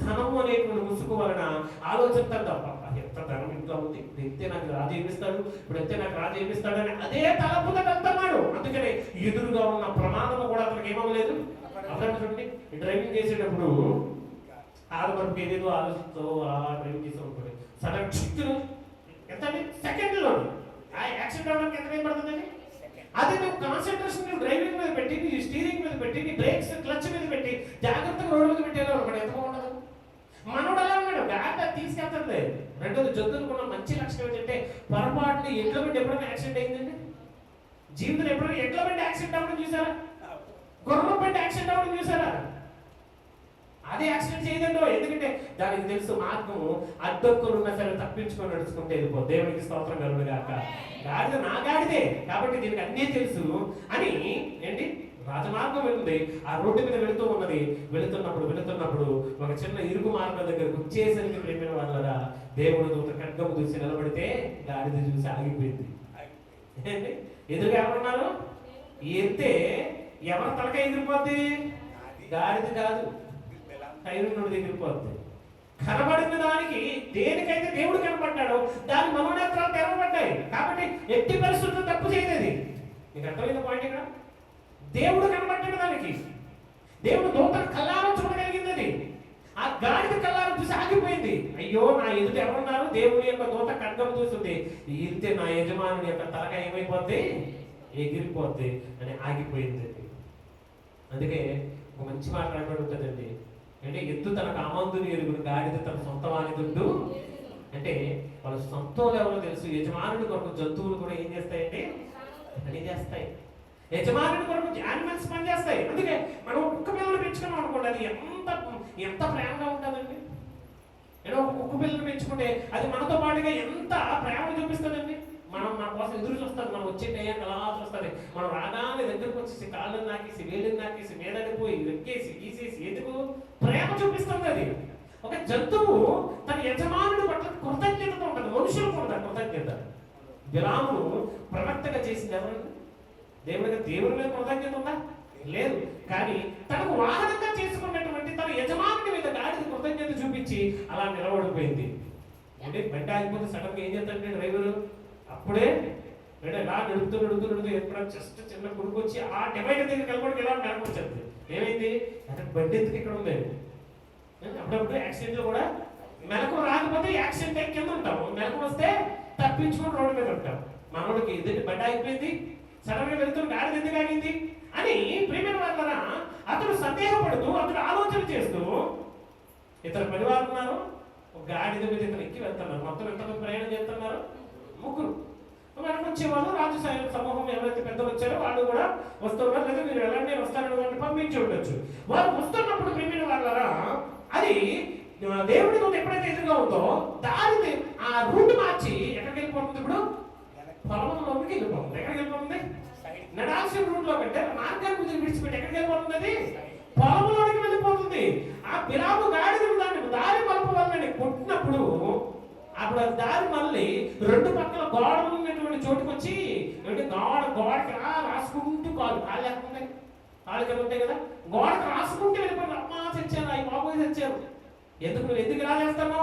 ధనము అనేటువంటి ముసుగు వలన ఆలోచన తప్ప, ఎంత ధనం ఇంట్లో ఉంది, ఇప్పుడు ఎత్తే నాకు రాజు ఏమిస్తాడు, ఇప్పుడు ఎత్తే నాకు రాజు ఏమిస్తాడు అని అదే తలపుతో వెళ్తున్నాడు. అందుకనే ఎదురుగా ఉన్న ప్రమాదం కూడా అతనికి ఏమవ్వలేదు. అర్థం చూడండి, డ్రైవింగ్ చేసేటప్పుడు ఆడవరకు ఏదేదో ఆలోచిస్తూ డ్రైవింగ్ చేస్తూ ఉంటుంది. సడన్ చిక్కులు ఎంత సెకండ్లో ఆ యాక్సిడెంట్ అవడానికి ఎంత టైం పడుతుందండి? అదే నువ్వు కాన్సన్ట్రేషన్ డ్రైవింగ్ మీద పెట్టి, నీ స్టీరింగ్ మీద పెట్టి, నీ బ్రేక్స్ క్లచ్ మీద పెట్టి జాగ్రత్తగా రోడ్డు మీద పెట్టేలా ఉన్నాడు. ఎంత బాగుండదు. మనోడు అలా ఉన్నాడు, బ్యాగ్ తీసుకెళ్తాడు. రెండోది జంతువులకున్న మంచి లక్షణం ఏంటంటే, పొరపాటుని ఎడ్ల బండి ఎప్పుడైనా యాక్సిడెంట్ అయిందండి? జీవితంలో ఎప్పుడైనా ఎడ్ల బండి యాక్సిడెంట్ అవ్వడం చూసారా? గుర్రం బండి యాక్సిడెంట్ అవ్వడం చూసారా? అదే యాక్సిడెంట్ చేయదండో. ఎందుకంటే దానికి తెలుసు మార్గము అడ్డొక్కలు ఉన్నా సరే తప్పించుకొని నడుచుకుంటే వెళ్ళిపో. దేవునికి స్తోత్రం కలుగును గాక. గాడిద నా గాడిదే కాబట్టి దీనికి అన్నీ తెలుసు అని ఏంటి రాజమార్గం ఉంది. ఆ రోడ్డు మీద వెళుతున్నప్పుడు ఒక చిన్న ఇరుకు మార్గం దగ్గరకు వచ్చేసరికి ప్రేమైన వాళ్ళరా దేవుడు దూత ఖడ్గము చూసి నిలబడితే గాడిద చూసి ఆగిపోయింది. ఎదురుగా ఎవరున్నారు? ఎత్తే ఎవరి తలకాయ ఎగిరిపోద్ది? గాడిద కాదు, టైరునుడు ఎగిరిపోద్ది. కనబడిన దానికి దేనికైతే దేవుడు కనబడ్డాడో దాని మనోనేత్రాలు తెరవబడ్డాయి. కాబట్టి ఎట్టి పరిస్థితుల్లో తప్పు చేయలేదు. మీకు అర్థమైన పాయింట్ ఇక్కడ. దేవుడు కనబడ్డాడు దానికి. దేవుడు దూతను కల్లారా చూడగలిగింది. అది ఆ గాడిద కల్లారా చూసి ఆగిపోయింది. అయ్యో నా ఎదుట ఎవరున్నారు? దేవుడి యొక్క దూత ఖడ్గం చూస్తుంది. ఇంతే నా యజమానుని యొక్క తలకాయ ఏమైపోద్ది? ఎగిరిపోద్ది అని ఆగిపోయింది. అందుకే ఒక మంచి మాట రాబడి ఉంటుందండి. అంటే ఎద్దు తన కామంతుని ఎరుగుడు, గాడిద తన సొంత వానిదుండు. అంటే వాళ్ళ సొంతం ఎవరో తెలుసు. యజమానుడి కొరకు జంతువులు కూడా ఏం చేస్తాయండి? పని చేస్తాయి. యజమానుడి కొరకు యానిమల్స్ పని చేస్తాయి. అందుకే మనం కుక్క పిల్లలు పెంచుకున్నాం అనుకోండి, అది ఎంత ప్రేమగా ఉంటుందండి. ఏదో ఒక కుక్క పిల్లలు పెంచుకుంటే అది మనతో పాటుగా ఎంత ప్రేమ చూపిస్తుందండి. మనం మన కోసం ఎదురు చూస్తుంది. మనం వచ్చే టైంకి అలా చూస్తుంది. మనం రాగానే దగ్గరకు వచ్చేసి కాళ్ళని నాకేసి వేళ్ళని నాకేసి మీదడిపోయి వెక్కేసి గీసేసి ఎందుకు ప్రేమ చూపిస్తుంది. అది ఒక జంతువు తన యజమానుడి పట్ల కృతజ్ఞతతో ఉంటుంది. మనుషులు కూడా కృతజ్ఞత. బిలామును ప్రవక్తగా చేసింది ఎవరండి? దేవుడి మీద కృతజ్ఞత ఉందా? లేదు. కానీ తనకు వాహనంగా చేసుకున్నటువంటి తన యజమానుడి మీద గాడిద కృతజ్ఞత చూపించి అలా నిలబడిపోయింది. అంటే బండి ఆగిపోతే సడన్ గా ఏం చేస్తాడంటే డ్రైవరు అప్పుడే ఇలా నడుపుతూ ఎప్పుడో జస్ట్ చిన్న కొడుకు వచ్చి ఆ డివైడర్ దగ్గర కలపడికి ఎలా నడపొచ్చింది. ఏమైంది అంటే బండి ఎందుకు ఇక్కడ ఉంది? అప్పుడప్పుడు యాక్సిడెంట్లు కూడా మెలకు రాకపోతే యాక్సిడెంట్ అయ్యి కింద ఉంటాము, మెలకు వస్తే తప్పించుకొని రోడ్డు మీద ఉంటాం. మనోడికి ఎందుకు బండి ఆగిపోయింది? సడన్ గా వెళ్తున్న గాడిద ఎందుకు ఆగింది అని ప్రియమైన వాళ్ళ అతడు సందేహపడుతూ అతడు ఆలోచన చేస్తూ ఇతర పరివారం ఉన్నారు. ఒక గాడిద మీద ఇతను ఎక్కి వెళ్తున్నారు. మొత్తం ఎంతమంది ప్రయాణం చేస్తున్నారు? ముగ్గురు. వెనక వచ్చేవాళ్ళు రాజు సమూహం ఎవరైతే పెద్దలు వచ్చారో వాళ్ళు కూడా వస్తున్నారు. లేదా మీరు ఎలాంటి వస్తారని పంపించి ఉండొచ్చు. వారు వస్తున్నప్పుడు ప్రియమైన వాళ్ళరా అది దేవుడి తోటి ఎప్పుడైతే ఎదురుగా ఉందో దాని ఆ రూట్ మార్చి ఎక్కడికి వెళ్ళిపోతుంది? ఇప్పుడు పొలంలోకి వెళ్ళిపోతుంది. ఎక్కడికి వెళ్ళిపోతుంది? నడాల్సిన రూట్ లో కంటే మార్గాన్ని విడిచిపెట్టి ఎక్కడికి వెళ్ళిపోతుంది? అది పొలంలోనికి వెళ్ళిపోతుంది. ఆ బిలాము గాడిద దాన్ని దారి మలుపు వల్ల కొట్టినప్పుడు అప్పుడు దారి మళ్ళీ రెండు పక్కల గోడలు ఉన్నటువంటి చోటుకు వచ్చి గోడకి రాసుకుంటూ కాళ్ళు లేకుండా కాళ్ళు కింద ఉంటాయి కదా, గోడకి రాసుకుంటూ వెళ్ళిపోయి అమ్మా చచ్చాను, అవి బాబోయ్ చచ్చారు. ఎందుకు ఇలా చేస్తాను?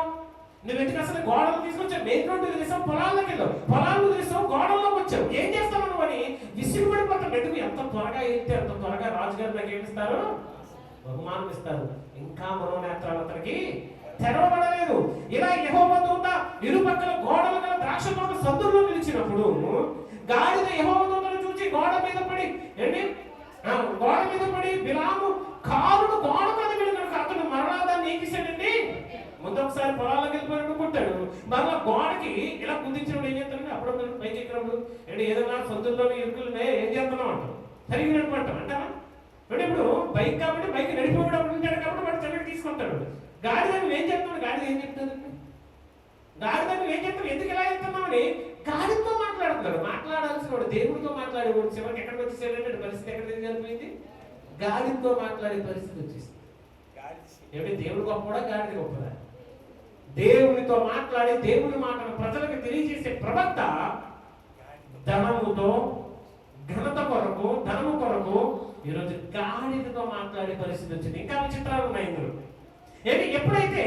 నువ్వు ఎందుకు అసలు గోడలు తీసుకొచ్చావు? మెయిన్ రోడ్డు తెలిసావు, పొలాల్లోకి వెళ్ళావు, పొలాల్లో తెలిసావు, గోడల్లోకి వచ్చావు, ఏం చేస్తావు నువ్వు అని విసిరి పడిపోతావు. ఎందుకు ఎంత త్వరగా అయితే అంత త్వరగా రాజుగారు నాకు ఏమిస్తారు? బహుమానం ఇస్తారు. ఇంకా మనోనేత్రాలు అతనికి తెరవబడలేదు. ఇలా యెహోవా దూత ఇరుపక్కల గోడలు గల ద్రాక్ష తోట సందులో నిలిచినప్పుడు గాడిద యెహోవా దూతను చూసి గోడ మీద పడి బిలాము కాలును గోడ మీద కనుక అతను మరలా దాన్ని ఏకిసాడండి. ముందు ఒకసారి పొలాలకు వెళ్ళిపోయినప్పుడు కొట్టాడు, మరలా గోడకి ఇలా కుదించినప్పుడు ఏం చేస్తాడంటే అప్పుడప్పుడు పైకి ఎక్కినప్పుడు అంటే ఏదైనా సందుల్లోని ఇరుకులు ఏం చేస్తున్నాం అంటాం, సరిగ్గా నడిపంటాం అంటావా? అంటే ఇప్పుడు బైక్ కాబట్టి బైక్ నడిపోవడం ఉంటాడు కాబట్టి వాడు చక్కగా తీసుకుంటాడు. గాడిద ఏం చెప్తున్నాడు? గాడిద ఏం చెప్తుంది? గాడిద ఏం చెప్తాడు? ఎందుకు ఎలా చెప్తున్నామని గాడితో మాట్లాడుతున్నాడు. మాట్లాడాల్సిన వాడు దేవుడితో మాట్లాడేవాడు చివరికి ఎక్కడికి వచ్చేసాడంటే పరిస్థితి ఎక్కడ జరిగిపోయింది? గాడితో మాట్లాడే పరిస్థితి వచ్చేసింది. ఏమిటి దేవుడు గొప్పడా గాడిద గొప్పదా? దేవునితో మాట్లాడి దేవుని మాటను ప్రజలకు తెలియజేసే ప్రవక్త ధనముతో ఘనత కొరకు ధనము కొరకు ఈరోజు గాడిదతో మాట్లాడే పరిస్థితి వచ్చింది. ఇంకా విచిత్రాలు ఉన్నాయి ఇందులో. ఎప్పుడైతే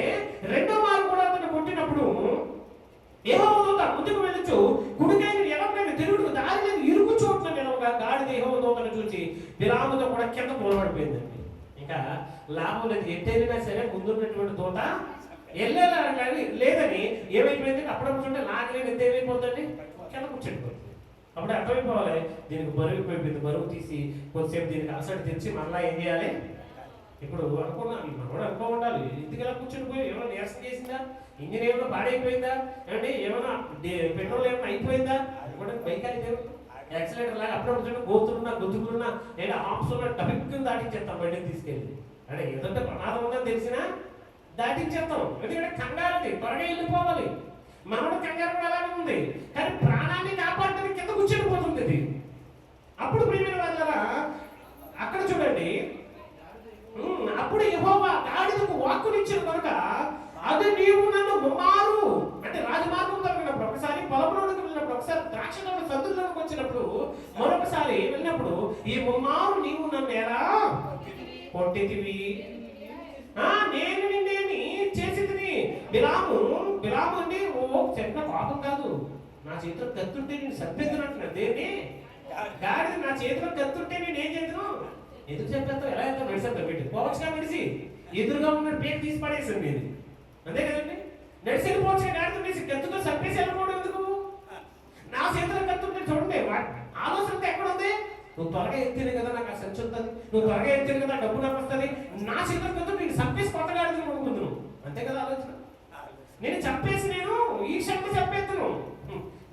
రెండో మారు కూడా అతను కొట్టినప్పుడు యెహోవా దూత ముందుకు వెళ్ళొచ్చు కుడికైన ఎడమకైన తిరుగుడు దారి మీద ఇరుకు చోట్ల నిలవగా గాడిద యెహోవా దూతను చూసి బిలాముతో కూడా కింద మూలబడిపోయిందండి. ఇంకా లాభం లేదు. ఎట్టేదినా సరే ముందున్నటువంటి దూత వెళ్ళేలా లేదని ఏమైపోయింది? అప్పుడప్పుడు చూడండి లాగలేని ఎంత ఏమైపోతుందండి? కింద కూర్చొనిపోతుంది. అప్పుడు అర్థమైపోవాలి దీనికి బరువు అయిపోయింది. బరువు తీసి కొద్దిసేపు దీనికి అలసట తెచ్చి మళ్ళీ ఏం చేయాలి? ఇప్పుడు అనుకున్నాను మనోడు అనుకో ఉండాలి. ఇంటికి ఎలా కూర్చొని పోయి ఏమైనా నీరసం చేసిందా? ఇంజిన్ ఏమైనా పాడైపోయిందా? ఏమంటే ఏమైనా పెట్రోల్ ఏమైనా అయిపోయిందా? అది కూడా బైక్ అయితే యాక్సిడెంట్ లాగా అప్పుడప్పుడు చూడండి గోతులున్నా గొంతుకులున్నా లేదా హాప్స్ ఉన్న డబిక్ దాటించేస్తాం బండిని తీసుకెళ్ళి. అంటే ఏదంటే ప్రమాదం ఉందని తెలిసినా దాటించేస్తాం. ఎందుకంటే కంగారుది, త్వరగా వెళ్ళిపోవాలి. మనోడు కంగారు కూడా అలాగే ఉంది, కానీ ప్రాణాన్ని కాపాడడానికి కింద కూర్చొనిపోతుంది ఇది. అప్పుడు ప్రియమైన వాళ్ళరా అక్కడ చూడండి, అప్పుడు యెహోవా గాడిదకు వాక్కునిచ్చిన కనుక అది నీవు నన్ను ముమ్మారు, అంటే రాజమార్గం వెళ్ళినప్పుడు ఒకసారి, పొలంలోకి వెళ్ళినప్పుడు ఒకసారి, ద్రాక్షలోని సందులోకి వచ్చినప్పుడు మరొకసారి వెళ్ళినప్పుడు ఈ ముమ్మారు నీవు నన్ను ఎలా కొట్టితివి, నేను నిన్నేమి చేసితిని. బిలాము అంటే ఓ చిన్న కోపం కాదు, నా చేతిలో కత్తుంటే నేను చంపేద్దును అంటున్నాను. దేన్ని? గాడిద నా చేతిలో కత్తుంటే నేను ఏం చేద్దును? ఎందుకు చెప్పేస్తావు? ఎలా వెళ్తావు? నడిచేస్తావు, పెట్టి పోవచ్చుగా, నడిచి ఎదురుగా ఉన్న పేరు తీసి పడేసాను నేను, అంతే కదండి. నడిచి వెళ్ళిపోవచ్చు, గాడిద తీసి కత్తుతో చంపేసి వెళ్ళిపోవడం ఎందుకు? నా చేతిలో కత్తుంటే చూడండి, ఆలోచన ఎక్కడ ఉంది? నువ్వు త్వరగా ఎత్తినే కదా నాకు ఆ సంచి వస్తుంది, నువ్వు త్వరగా ఎత్తినే కదా డబ్బు నాకు వస్తుంది, నా చేతిలో కత్తు నేను చంపేసి కొత్త గాడిదని కొనుక్కుంటున్నాను, అంతే కదా ఆలోచన. నేను చంపేసి నేను ఈ క్షణం చంపేస్తున్నాను.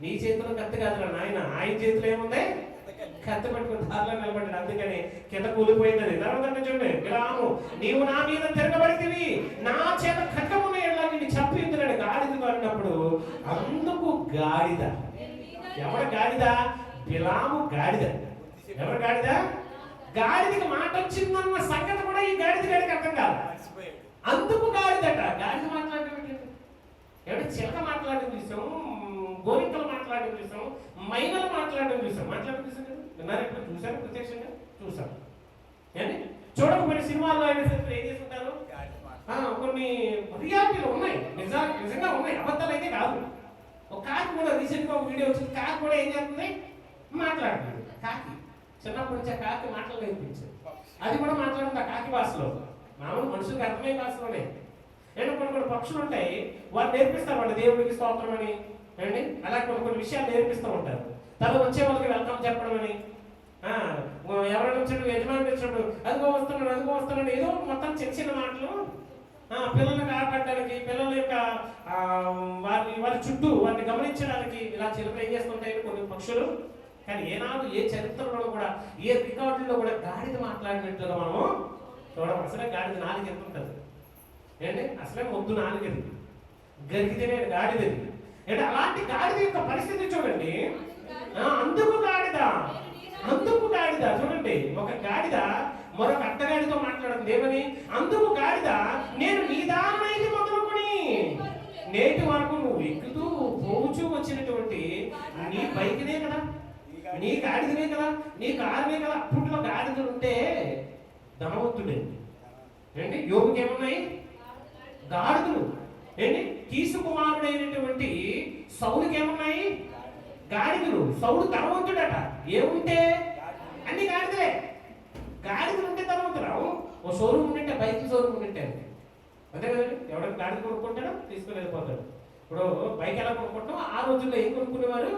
నీ చేతిలో కత్తి కాదురా నాయన, ఆయన చేతిలో ఏముంది? కత్తి పట్టుకుని దారిలో నిలబడ్డాడు, అందుకని కింద కూలిపోయింది. తర్వాత చూడండి, బిలాము నీవు నా మీద తిరగబడితివి, నా చేత ఖడ్గమున్న ఎడల నిన్ను చంపించున్నాడు గాడిద అన్నప్పుడు, అందుకు గాడిద. ఎవరు గాడిద? బిలాము గాడిద. ఎవరు గాడిద? గాడిదకి మాట వచ్చిందన్న సంగతి కూడా ఈ గాడిద గాడికి అర్థం కాదు, అందుకు గాడిదట. గాడిద మాట్లాడడం ఎవరు? చిలక మాట్లాడడం చూసాం, గోరింకలు మాట్లాడడం చూసాం, మైనలు మాట్లాడడం చూసాం. మాట్లాడడం చూసాం కదా, విన్నారు? ఎప్పుడు చూసారు? ప్రత్యక్షంగా చూసాం. ఏంటి చూడకపోయిన సినిమాల్లో అయినా సరే ఏం చేసుకుంటారు, కొన్ని రియాలిటీలు ఉన్నాయి, నిజంగా ఉన్నాయి, అబద్ధాలు అయితే కాదు. ఒక కాకి కూడా రీసెంట్గా ఒక వీడియో వచ్చింది, కాకి కూడా ఏం చేస్తుంది? మాట్లాడుతుంది. కాకి చిన్నప్పటి నుంచి ఆ కాకి మాటలు నేర్పించారు, అది కూడా మాట్లాడుతుంది ఆ కాకి భాషలో, మామూలు మనుషులకు అర్థమయ్యే భాషలోనే. నేను కొన్ని పక్షులు ఉంటాయి, వాళ్ళు నేర్పిస్తారు, వాళ్ళు దేవుడికి స్తోత్రం అని అండి, అలా కొన్ని విషయాలు నేర్పిస్తూ ఉంటారు. తను వచ్చే వాళ్ళకి వెల్కమ్ చెప్పడం అని, ఎవరైనా వచ్చినప్పుడు యజమాని వచ్చినప్పుడు అదిగో వస్తున్నాడు ఏదో మొత్తం చిన్న మాటలు పిల్లల్ని కాపాడడానికి, పిల్లల యొక్క వారి చుట్టూ వారిని గమనించడానికి ఇలా చిలుకలు ఏం చేస్తుంటాయి కొన్ని పక్షులు. కానీ ఏనాడు ఏ చరిత్రలో కూడా, ఏ రికార్డుల్లో కూడా గాడిద మాట్లాడినట్లుగా మనము చూడడం. అసలే గాడిద నాలుగు ఎంత ఉంటుంది ఏంటి, అసలే మొద్దు నాలుగది, గరికితేనే గాడిదది. అంటే అలాంటి గాడిద యొక్క పరిస్థితి చూడండి. అందుకు గాడిద చూడండి, ఒక గాడిద మరొక అడ్డగాడితో మాట్లాడుతుంది. ఏమని? అందుకు గాడిద నేను నీ దానమైతే మొదలుకొని నేటి వరకు నువ్వు ఎక్కుతూ పోవచ్చు వచ్చినటువంటి నీ బైక్నే కదా, నీ గాడిదనే కదా, నీ కారునే కదా. అప్పట్లో గాడిదలు ఉంటే ధనవంతుడే. ఏంటి? యోగుకి ఏమున్నాయి? గాడిదలు. ఏంటి? కీసు కుమారుడైనటువంటి సౌలుకి ఏమున్నాయి? గాడిదలు. సౌలు ధనవంతుడట. ఏముంటే అన్ని గాడిదలే. గాడిదలు ఉంటే ధనవంతురావు. ఓ షోరూమ్ ఉంటే, బైక్ షోరూమ్ ఉంటే అంతే కదండి. ఎవరైనా గాడిద కొనుక్కుంటాడో తీసుకుని వెళ్ళిపోతాడు. ఇప్పుడు బైక్ ఎలా కొనుక్కుంటాం, ఆ రోజుల్లో ఏం కొనుక్కునేవారు?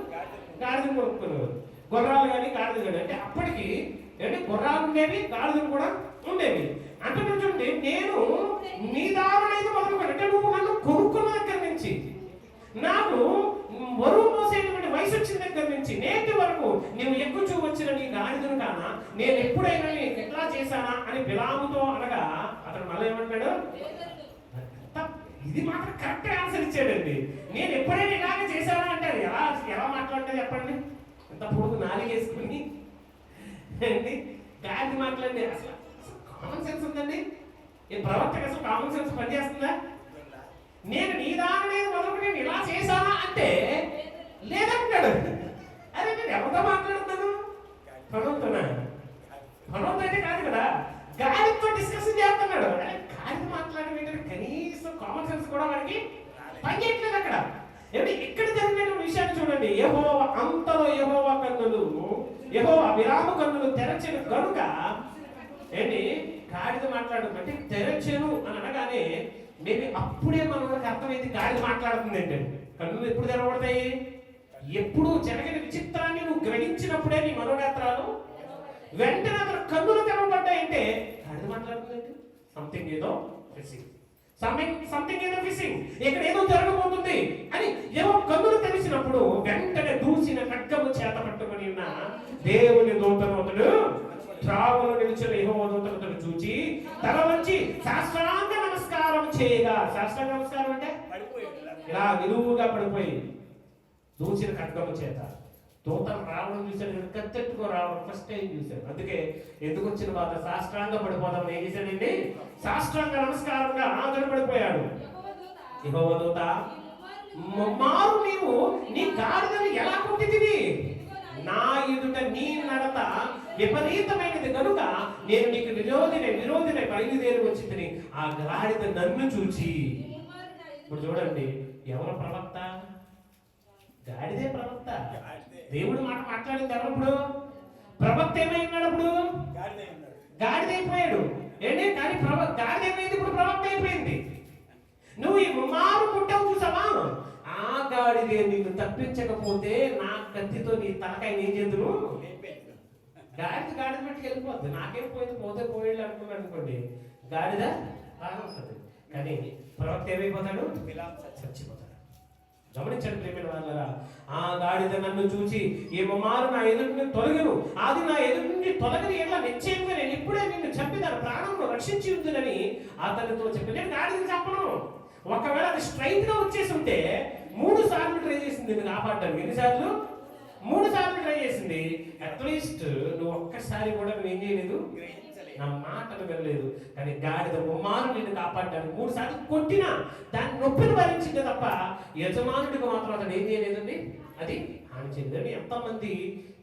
గాడిదలు కొనుక్కునేవారు. గుర్రాలు కానీ గాడిదలు కానీ. అంటే అప్పటికి ఏంటి, గుర్రాలు ఉండేవి, గాడిదలు కూడా ఉండేవి. అంటే చూడండి, నేను నీ దారుణైతే మొదలుకొని, అంటే నువ్వు నన్ను కొనుక్కున్న దగ్గర నుంచి, నాకు బరువు మోసేటువంటి వయసు వచ్చిన దగ్గర నుంచి నేటి వరకు నువ్వు ఎక్కుచూ వచ్చిన నీ గాడిదను కానా, నేను ఎప్పుడైనా నీకు ఎట్లా చేశానా అని బిలాముతో అనగా, అతను మళ్ళీ ఏమంటాడు? ఇది మాత్రం కరెక్ట్ ఆన్సర్ ఇచ్చాడండి. నేను ఎప్పుడైనా ఇలాగే చేశానా అంటే అది ఎలా మాట్లాడితే చెప్పండి. ఎంత పొడుగు నాలుగేసుకుని అండి గాడిద మాట్లాడి, అసలు కామన్ సెన్స్ ఉందండి. ఈ ప్రవర్తక అసలు కామన్ సెన్స్ పనిచేస్తుందా? నేను నీ దాని మొదలు నేను ఇలా చేశానా అంటే లేదంటాడు. అరే నేను ఎవరితో మాట్లాడుతున్నాను? పనవుతా అయితే కాదు కదా, గాడితో డిస్కషన్ చేస్తున్నాడు. అరే గాడితో మాట్లాడే కనీసం కామన్ సెన్స్ కూడా వాడికి పనిచేయట్లేదు అక్కడ. ఇక్కడ జరిగిన విషయాన్ని చూడండి. యెహోవా అంతలో యెహోవా బిలాము కన్నులు తెరచిన కనుక ఏంటి గాడిద మాట్లాడుతుంటే తెరచెను అని అనగానే మేబీ అప్పుడే మనకి అర్థమైంది గాడిద మాట్లాడుతుంది ఏంటండి. కన్నులు ఎప్పుడు తెరవబడతాయి? ఎప్పుడు జరిగిన విచిత్రాన్ని నువ్వు గ్రహించినప్పుడే నీ మనోనేత్రాలు వెంటనే అతను కన్నులు తెరవబడ్డాయంటే గాడిద మాట్లాడుతుంది. సంథింగ్ ఏదో ఫిషింగ్ ఇక్కడ ఏదో జరగబోతుంది అని ఏవో కన్నులు తెలిసినప్పుడు వెంటనే దూసిన ఖడ్గము చేత పట్టుకొని ఉన్న దేవుని దూతను అతడు త్రావులో నిలిచిన యెహోవా దూతను చూచి తల వంచి సాష్టాంగ నమస్కారం చేయగా. సాష్టాంగ నమస్కారం అంటే ఇలా నిలువుగా పడిపోయి దూచిన ఖడ్గము చేత దూతను రావడం చూశాడు, కత్తెట్టుకో రావడం ఫస్ట్ టైం చూశాడు. అందుకే ఎందుకు వచ్చిన బాధ, సాష్టాంగ పడిపోదాం ఏం చేశాడండి, సాష్టాంగ నమస్కారంగా ఆందోళన పడిపోయాడు. యెహోవా దూత, ముమ్మారు నీవు నీ గాడిదను ఎలా కొట్టితివి? నా ఎదుట నీ నడత విపరీతమైనది కనుక నేను నీకు విరోధిని బయలుదేరి వచ్చిందని ఆ గాడిద నన్ను చూచి. ఇప్పుడు చూడండి, ఎవరు ప్రవక్త? గాడిదే ప్రవక్త. దేవుడు మాట మాట్లాడింది ఎవరప్పుడు? ప్రవక్త ఏమైనాడు? అప్పుడు గాడిదైపోయాడు. ఏంటి కానీ గాడిద అయిపోయింది, ఇప్పుడు ప్రవక్త అయిపోయింది. నువ్వు ఈ ముమ్మారు పుట్టావు చూసావా, ఆ గాడిదే నిన్ను తప్పించకపోతే నా కత్తితో నీ తలకాయ ఏం చేద్దును? గాడిద పెట్టి వెళ్ళిపోద్ది. నాకేం పోతే పోయేళ్ళు అనుకున్నాడు అనుకోండి, గాడిద బాగా ఉంటుంది. కానీ ప్రవక్త ఏమైపోతాడు? చచ్చిపోతాడు. గమనించండి ప్రేమైన వాళ్ళరా, ఆ గాడిద నన్ను చూచి ఈ ముమ్మారు నా ఎదుటి నుండి తొలగను, అది నా ఎదుటి నుండి తొలగని ఎలా నిశ్చయంగా నేను ఇప్పుడే నిన్ను చంపి దాని ప్రాణంలో రక్షించి ఉంటుందని అతనితో చెప్పి, నేను గాడిదని చెప్పను. ఒకవేళ అది స్ట్రైట్ గా వచ్చేసి ఉంటే 3 సార్లు ట్రై చేసింది నేను కాపాడడానికి. ఎన్నిసార్లు? 3 సార్లు ట్రై చేసింది. అట్లీస్ట్ నువ్వు ఒక్కసారి కూడా నువ్వు ఏం చేయలేదు, నా మాటను వినలేదు. కానీ గాడిద ముమ్మారు నిన్ను కాపాడడానికి 3 సార్లు కొట్టినా దాని నొప్పిని భరించింది తప్ప యజమానుడికి మాత్రం అతను ఏం చేయలేదండి, అది హాని చేయలేదండి. ఎంతమంది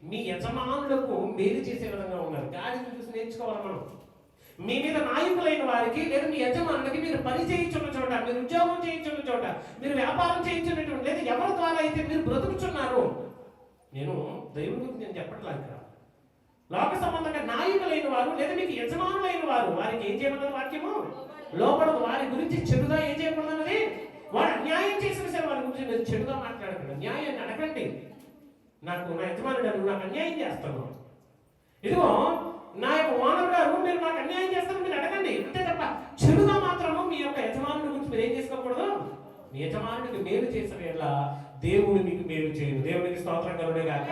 మీ యజమానులకు మేలు చేసే విధంగా ఉన్నారు? గాడిని చూసి నేర్చుకోవాలి మనం. మీ మీద నాయకులైన వారికి లేదా మీ యజమానులకి మీరు పని చేయించున్న చోట, మీరు ఉద్యోగం చేయించున్న చోట, మీరు వ్యాపారం చేయించున్నటువంటి లేదా ఎవరి ద్వారా అయితే మీరు బ్రతుకుతున్నారు, నేను దేవుడి గురించి నేను చెప్పట్లేదు ఇక్కడ, లోక సంబంధంగా నాయకులైన వారు లేదా మీకు యజమానులైన వారు, వారికి ఏం చేయమన్నది వాక్యము? లోపడదు. వారి గురించి చెడుగా ఏం చేయకూడదన్నది. వాడు అన్యాయం చేసిన సరే వారి గురించి మీరు చెడుగా మాట్లాడకండి. న్యాయాన్ని అడగండి. నా యజమానుడు నాకు అన్యాయం చేస్తాను, ఇదిగో నా యొక్క ఓనర్ గారు మీరు నాకు అన్యాయం చేస్తాను మీరు అడగండి, అంతే తప్ప చెడుగా మాత్రము మీ యొక్క యజమానుడి గురించి మీరు ఏం చేసుకోకూడదు. మీ యజమానుడికి మేలు చేసిన ఎలా దేవుడు మీకు మేలు చేయను. దేవుడికి స్తోత్రం కలుగునే గాక.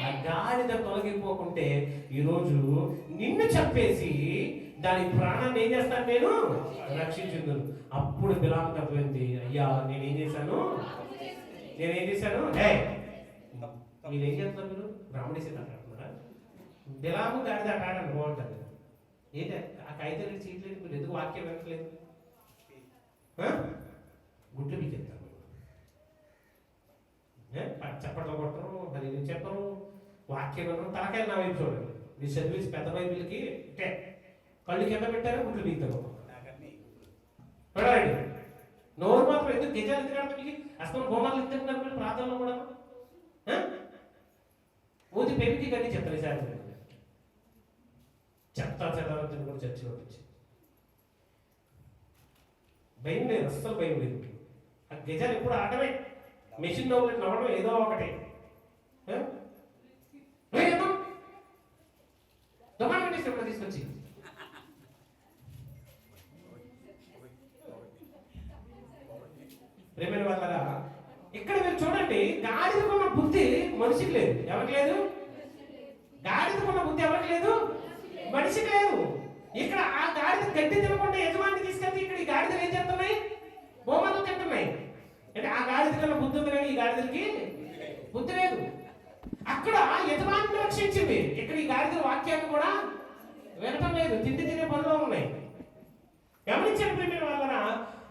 ఆ గాడిద తొలగిపోకుంటే ఈరోజు నిన్ను చంపేసి దాని ప్రాణాన్ని ఏం చేస్తాను, నేను రక్షించుందు. అప్పుడు బిలాము తప్పింది, అయ్యా నేనేం చేశాను. మీరేం చేస్తున్నారు? మీరు బ్రాహ్మణేసి మాట్లాడుతున్నారా? బిలాము గాడిద ఆడాలని బాగుంటుంది. ఏంటి ఆ ఖైదీలు చీట్లేదు, మీరు ఎందుకు వాక్యం వినట్లేదు? గుడ్లు మీకు చెప్తాను, చప్పట్లు కొట్టరు, మరి నేను చెప్పను, వాక్యం వినరు, తలకాయ నా వైపు చూడండి. మీరు చదివేసి పెద్ద బైబిల్కి కళ్ళు కింద పెట్టారు, గుడ్లు మీతారు. చూడండి, నోరు మాత్రం ఎందుకు గజాలు ఎందుకు ఆడతాం? మీకు అసలు హోమాలు ఎందుకున్నారు? మీరు ప్రార్థనలో కూడా ఊది పెరిగి కానీ చెప్తారు. ఈసారి చెప్తా చదవద్దని కూడా చర్చి పంపించి భయం లేదు, అస్సలు భయం లేదు. ఆ గజాలు ఎప్పుడు ఆడమే, మెషిన్ నవ్వడం ఏదో ఒకటి. దొంగ ఎప్పుడు తీసుకొచ్చి ప్రేమైన వాళ్ళరా, ఇక్కడ మీరు చూడండి, గాడిదకున్న బుద్ధి మనిషికి లేదు. ఎవరికి లేదు? గాడిదకున్న బుద్ధి ఎవరికి లేదు? మనిషికి లేదు. ఇక్కడ ఆ గాడిద గడ్డి తినకుండా యజమాని తీసుకెళ్తే ఇక్కడ ఈ గాడిదలు ఏం చేస్తున్నాయి? బొమ్మలు తింటున్నాయి. అంటే ఆ గాడిద కన్నా బుద్ధి ఉంది కానీ ఈ గాడిదలకి బుద్ధి లేదు. అక్కడ యజమాని రక్షించింది, ఇక్కడ ఈ గాడిద వాక్యాన్ని కూడా వినటం లేదు, తిండి తినే పనిలో ఉన్నాయి. గమనించండి ప్రేమైన వాళ్ళరా,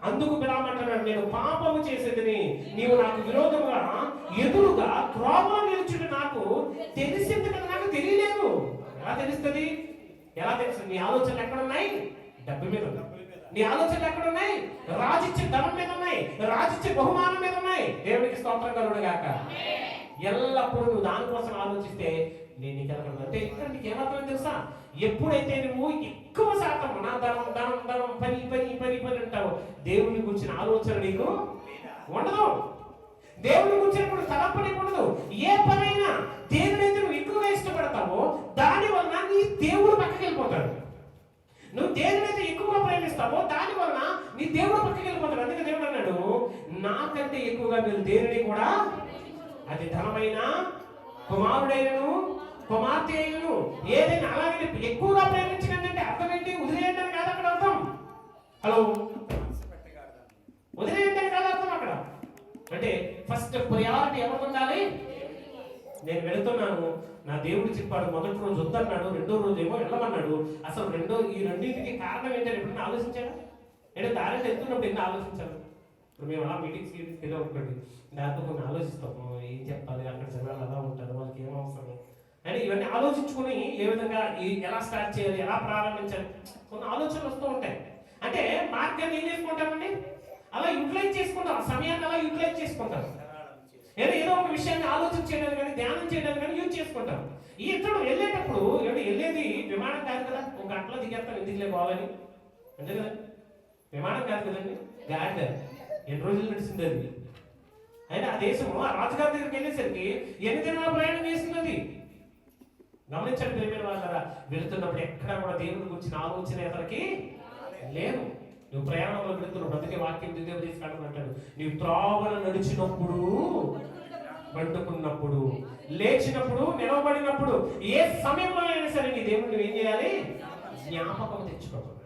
అందుకు బిలాము అంటున్నాడు, నేను పాపము చేసేదని నీవు నాకు విరోధంగా ఎదురుగా త్రోవలో నిలుచుంటే నాకు తెలిసింది కదా, నాకు తెలియలేదు. ఎలా తెలుస్తుంది? ఎలా తెలుస్తుంది? నీ ఆలోచనలు ఎక్కడున్నాయి? డబ్బు మీద. నీ ఆలోచనలు ఎక్కడున్నాయి? రాజిచ్చే ధనం మీద ఉన్నాయి, రాజిచ్చే బహుమానం మీద ఉన్నాయి. దేవుడికి స్తోత్రం కలుగును గాక. ఎల్లప్పుడూ నువ్వు దానికోసం ఆలోచిస్తే నేను నీకు ఎలాగ అంటే ఇక్కడ నీకు ఏమర్థం తెలుసా? ఎప్పుడైతే నువ్వు ఎక్కువ శాతం నా ధనం ధనం ధనం పని పని పని పని అంటావు, దేవుని గురించిన ఆలోచన నీకు ఉండదు. దేవుని గురించినప్పుడు తలపడి ఉండదు. ఏ పనైనా దేవుడైతే నువ్వు ఎక్కువగా ఇష్టపడతావో దాని వలన నీ దేవుడు పక్కకి వెళ్ళిపోతాడు. నువ్వు దేవుడైతే ఎక్కువగా ప్రేమిస్తావో దాని వలన నీ దేవుడు పక్కకి వెళ్ళిపోతాడు. అందుకే దేవుడు అన్నాడు, నాకంటే ఎక్కువగా మీరు దేవుని కూడా, అది ధనమైనా కుమారుడైనను కుమార్తె అయినను ఏదైనా అలాగే ఎక్కువగా ప్రేమించకండి అంటే అర్థం ఏంటి? వదిలేయండి అని కాదు అక్కడ అర్థం. హలో వదిలేయంటే కాదు అర్థం అక్కడ. అంటే ఫస్ట్ ప్రయారిటీ ఎవరికి ఉండాలి? నేను వెళుతున్నాను, నా దేవుడు చెప్పాడు, మొదటి రోజు వద్దన్నాడు, రెండో రోజు ఏమో వెళ్ళమన్నాడు. అసలు ఈ రెండింటికి కారణం ఏంటని ఎప్పుడైనా ఆలోచించాను? అంటే దారిని వెళ్తున్నప్పుడు ఎన్ని ఆలోచించాను? ఇప్పుడు మేము అలా మీటింగ్స్కి వెళ్ళి ఒకటి దాంతో కొన్ని ఆలోచిస్తాము, ఏం చెప్పాలి, అక్కడ జనాలు ఎలా ఉంటారు, వాళ్ళకి ఏం అవసరం అని ఇవన్నీ ఆలోచించుకుని ఏ విధంగా ఎలా స్టార్ట్ చేయాలి, ఎలా ప్రారంభించాలి, కొన్ని ఆలోచనలు వస్తూ ఉంటాయి. అంటే మార్గాన్ని ఏం చేసుకుంటామండి, అలా యూటిలైజ్ చేసుకుంటాం, సమయాన్ని అలా యూటిలైజ్ చేసుకుంటాం. ఏదో ఒక విషయాన్ని ఆలోచన చేయడానికి కానీ ధ్యానం చేయడానికి కానీ యూజ్ చేసుకుంటాం. ఈ ఇతడు వెళ్ళేటప్పుడు వెళ్ళేది విమానం కాదు కదా, ఒక గంటలో దిగేస్తాం, ఎందుకులే పోవాలని అంతే కదా. విమానం కాదు కదండి, గాడి. ఎన్ని రోజులు నడిచింది అది. అయినా ఆ దేశము ఆ రాజుగారి దగ్గరికి వెళ్ళేసరికి ఎన్ని దినాల ప్రయాణం చేస్తున్నది. గమనించండి ప్రియమైన వాళ్ళారా, వెళుతున్నప్పుడు ఎక్కడ కూడా దేవుని గురించిన ఆలోచన అతనికి లేదు. నువ్వు ప్రయాణంలో వెళుతున్నావు, అందుకే వాక్యం దేవుడు తీసుకుంటాను అంటాడు, నీవు త్రోవన నడిచినప్పుడు, పండుకున్నప్పుడు, లేచినప్పుడు, నిలవబడినప్పుడు, ఏ సమయంలో అయినా సరే నీ దేవుడు నువ్వు ఏం చేయాలి? జ్ఞాపకం తెచ్చుకోవాలి.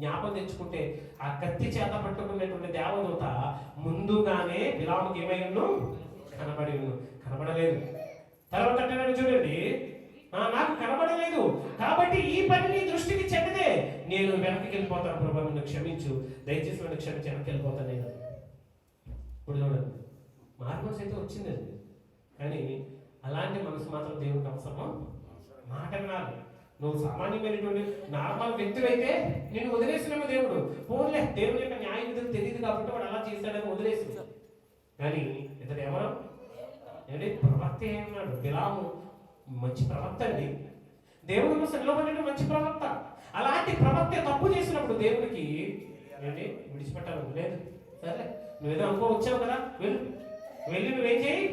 జ్ఞాపకం తెచ్చుకుంటే ఆ కత్తి చేత పట్టుకున్నటువంటి దేవదూత ముందుగానే బిలాముకి ఏమైనా కనబడి కనబడలేదు. తర్వాత అంటే చూడండి, నాకు కనబడలేదు కాబట్టి ఈ పని నీ దృష్టికి చెడ్డదే, నేను వెనక్కి వెళ్ళిపోతాను ప్రభు, నన్ను క్షమించు, దయచేసి నన్ను క్షమించి వెనక్కి వెళ్ళిపోతాను నేను. ఇప్పుడు చూడండి, మార్గం అయితే వచ్చిందండి, కానీ అలాంటి మనసు మాత్రం దేవుడికి అవసరం. మాట వినాలి. నువ్వు సామాన్యమైనటువంటి నార్మల్ వ్యక్తి అయితే నేను వదిలేసినాము దేవుడు, పోన్లే దేవుని యొక్క న్యాయ విధులు తెలియదు కాబట్టి వాడు అలా చేశాడని వదిలేసి. కానీ ఇతడు ఎవరు అంటే ప్రవక్త ఏమన్నాడు? బిలాము మంచి ప్రవక్త అండి, దేవుడి కోసం నిలబడిన మంచి ప్రవక్త. అలాంటి ప్రవక్త తప్పు చేసినప్పుడు దేవుడికి ఏంటి విడిచిపెట్టాలి లేదు. సరే నువ్వేదో అనుకో వచ్చావు కదా, వెళ్ళి నువ్వేం చేయి,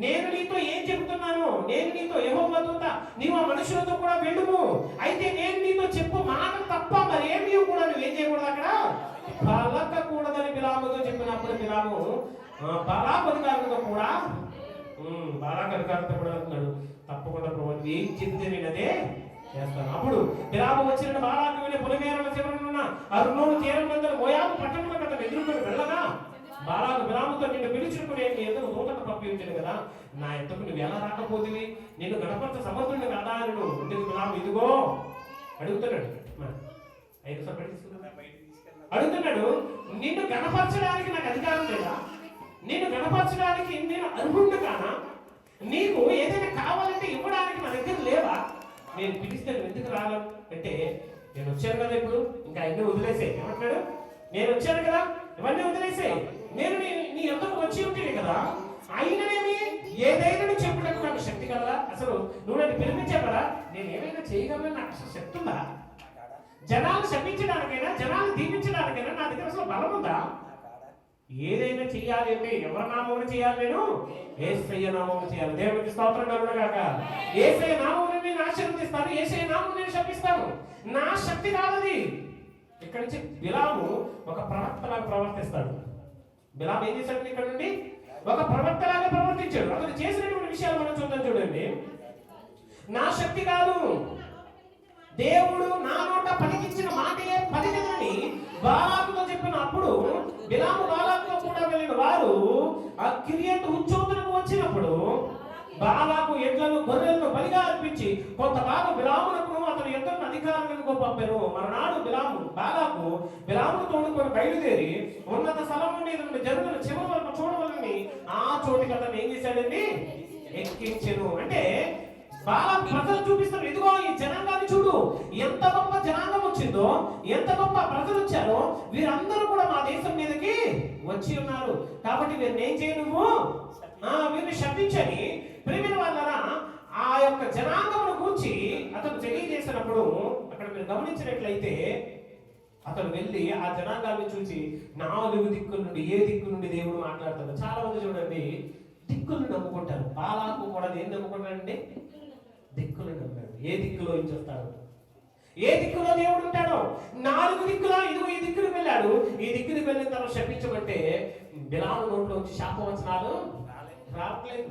నేను నీతో ఏం చెబుతున్నాను, నేను నీతో యెహోవా దూత, నీవు ఆ మనుషులతో కూడా వెళ్ళుము, అయితే నేను నీతో చెప్పు మాట తప్ప మరేమీ కూడా నువ్వేం చేయకూడదు, అక్కడ పలకకూడదని బిలాముతో చెప్పినప్పుడు బిలాము బాలాకు అధికారులతో కూడా అంటున్నాడు, తప్పకుండా ప్రభు ఏం చెప్తే నేను అదే చేస్తాను. అప్పుడు బిలాము వచ్చిన బాలాకు వెళ్ళి పొలిమేరల చివరనున్న అర్నోను తీరం వద్ద మోయాబు పట్టణంలో అతను ఎదుర్కొని వెళ్ళగా బాలాకు బిలాముతో నిన్ను పిలుచుకుని ఎందుకు దూతను పంపించాను కదా, నా ఎంతకు నువ్వు ఎలా రాకపోతివి, నిన్ను గణపరచ సమర్థుడిని కదా అని ఉండేది. బిలాము ఇదిగో అడుగుతున్నాడు, అడుగుతున్నాడు, నిన్ను గణపరచడానికి నాకు అధికారం లేదా, నిన్ను గణపరచడానికి నేను అర్హుడు కానా, నీకు ఏదైనా కావాలంటే ఇవ్వడానికి నా దగ్గర లేవా, నేను పిలిస్తే నువ్వు ఎందుకు రాను అంటే, నేను వచ్చాను కదా ఇప్పుడు ఇంకా అన్నీ వదిలేసే. ఏమంటున్నాడు? నేను వచ్చాను కదా ఇవన్నీ వదిలేసే, నేను నీ ఎందుకు వచ్చి ఉంటుంది కదా, అయిననేమి ఏదైనా నువ్వు చెప్పడానికి నాకు శక్తి కలదా, అసలు నువ్వు నన్ను పిలిపించావు కదా, నేను ఏమైనా చేయగలను, నాకు అసలు శక్తి ఉందా, జనాలు శపించడానికైనా జనాలు దీవించడానికైనా నా దగ్గర అసలు బలం ఉందా, ఏదైనా చెయ్యాలి అంటే ఎవరి నామమును చేయాలి, నేను యేసయ్య నామమును చేయాలి. దేవునికి స్తోత్రం కలుగును గాక. యేసయ్య నామమును నేను ఆశీర్వదిస్తాను, యేసయ్య నామమును నేను శపిస్తాను, నా శక్తి కాదది. ఇక్కడి నుంచి బిలాము ఒక ప్రవక్తలాగా ప్రవర్తిస్తాడు. బిలాము ఏం చేశాడు? ఇక్కడ నుండి ఒక ప్రవక్తలాగా ప్రవర్తించాడు. అతను చేసినటువంటి విషయాలు మనం చూద్దాం. చూడండి, నా శక్తి కాదు, దేవుడు నా నోట పలికించిన మాటయే పలికిందని బాలాకుతో చెప్పిన అప్పుడు బిలాము బాలాకుతో కూడా వెళ్ళిన వారు ఆ కిరియతు హుచ్చోతునకు వచ్చినప్పుడు బాలాకు ఎడ్లను గొర్రెలను బలిగా అర్పించి కొంత భాగం బిలామునకు అతని ఎద్దరు అధికారులకు పంపారు. మరునాడు బాలాకు బిలామును తోడుకొని బయలుదేరి ఉన్నత స్థలం మీద జనులను చివరి వరకు చూడవాలని ఆ చోటికి అతను ఏం చేశాడండి? ఎక్కించెను. అంటే బాలాకు ప్రజలు చూపిస్తారు, ఇదిగో ఈ జనాంగాన్ని చూడు, ఎంత గొప్ప జనాంగం వచ్చిందో, ఎంత గొప్ప ప్రజలు వచ్చారో, వీరందరూ కూడా మా దేశం మీదకి వచ్చి ఉన్నారు, కాబట్టి వీరిని ఏం చేయ, నువ్వు వీరిని శపించని ప్రేమిన వాళ్ళరా ఆ యొక్క జనాంగమును గూర్చి అతను తెలియజేసినప్పుడు అక్కడ మీరు గమనించినట్లయితే అతను వెళ్ళి ఆ జనాంగాన్ని చూసి 4 దిక్కుల నుండి ఏ దిక్కు నుండి దేవుడు మాట్లాడతాడు. చాలా మంది చూడండి దిక్కులను నమ్ముకుంటారు. బాలాకు కూడా ఏం నమ్ముకుంటాడండి? దిక్కులు నమ్మాడు. ఏ దిక్కులో ఏం చేస్తాడు, ఏ దిక్కులో దేవుడు ఉంటాడో 4 దిక్కులో ఇదిగో ఈ దిక్కును వెళ్ళాడు. ఈ దిక్కుని వెళ్ళిన తర్వాత శపించమంటే బిలాము నోట్లో వచ్చి శాపవచనాలు రావట్లేదు,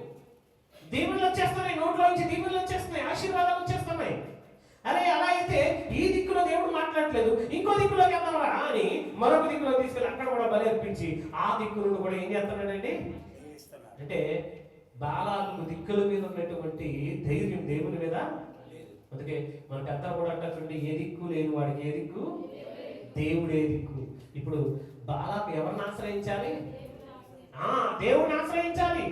దీవులు వచ్చేస్తున్నాయి, నోట్లో నుంచి దీవులు వచ్చేస్తున్నాయి, ఆశీర్వాదాలు వచ్చేస్తున్నాయి. అరే అలా అయితే ఈ దిక్కులో దేవుడు మాట్లాడు మాట్లాడట్లేదు, ఇంకో దిక్కులోకి వెళ్దామరా అని మరొక దిక్కులో తీసుకెళ్ళి అక్కడ కూడా బలి అర్పించి ఆ దిక్కు నుండి కూడా ఏం చేస్తున్నాడండి అంటే బాలాకు దిక్కుల మీద ఉన్నటువంటి ధైర్యం దేవుని మీద. అందుకే మన పెద్ద కూడా అంటారు, ఏ దిక్కు లేని వాడికి ఏ దిక్కు, దేవుడే దిక్కు. ఇప్పుడు బాలాకు ఎవరిని ఆశ్రయించాలి? దేవుడిని ఆశ్రయించాలి,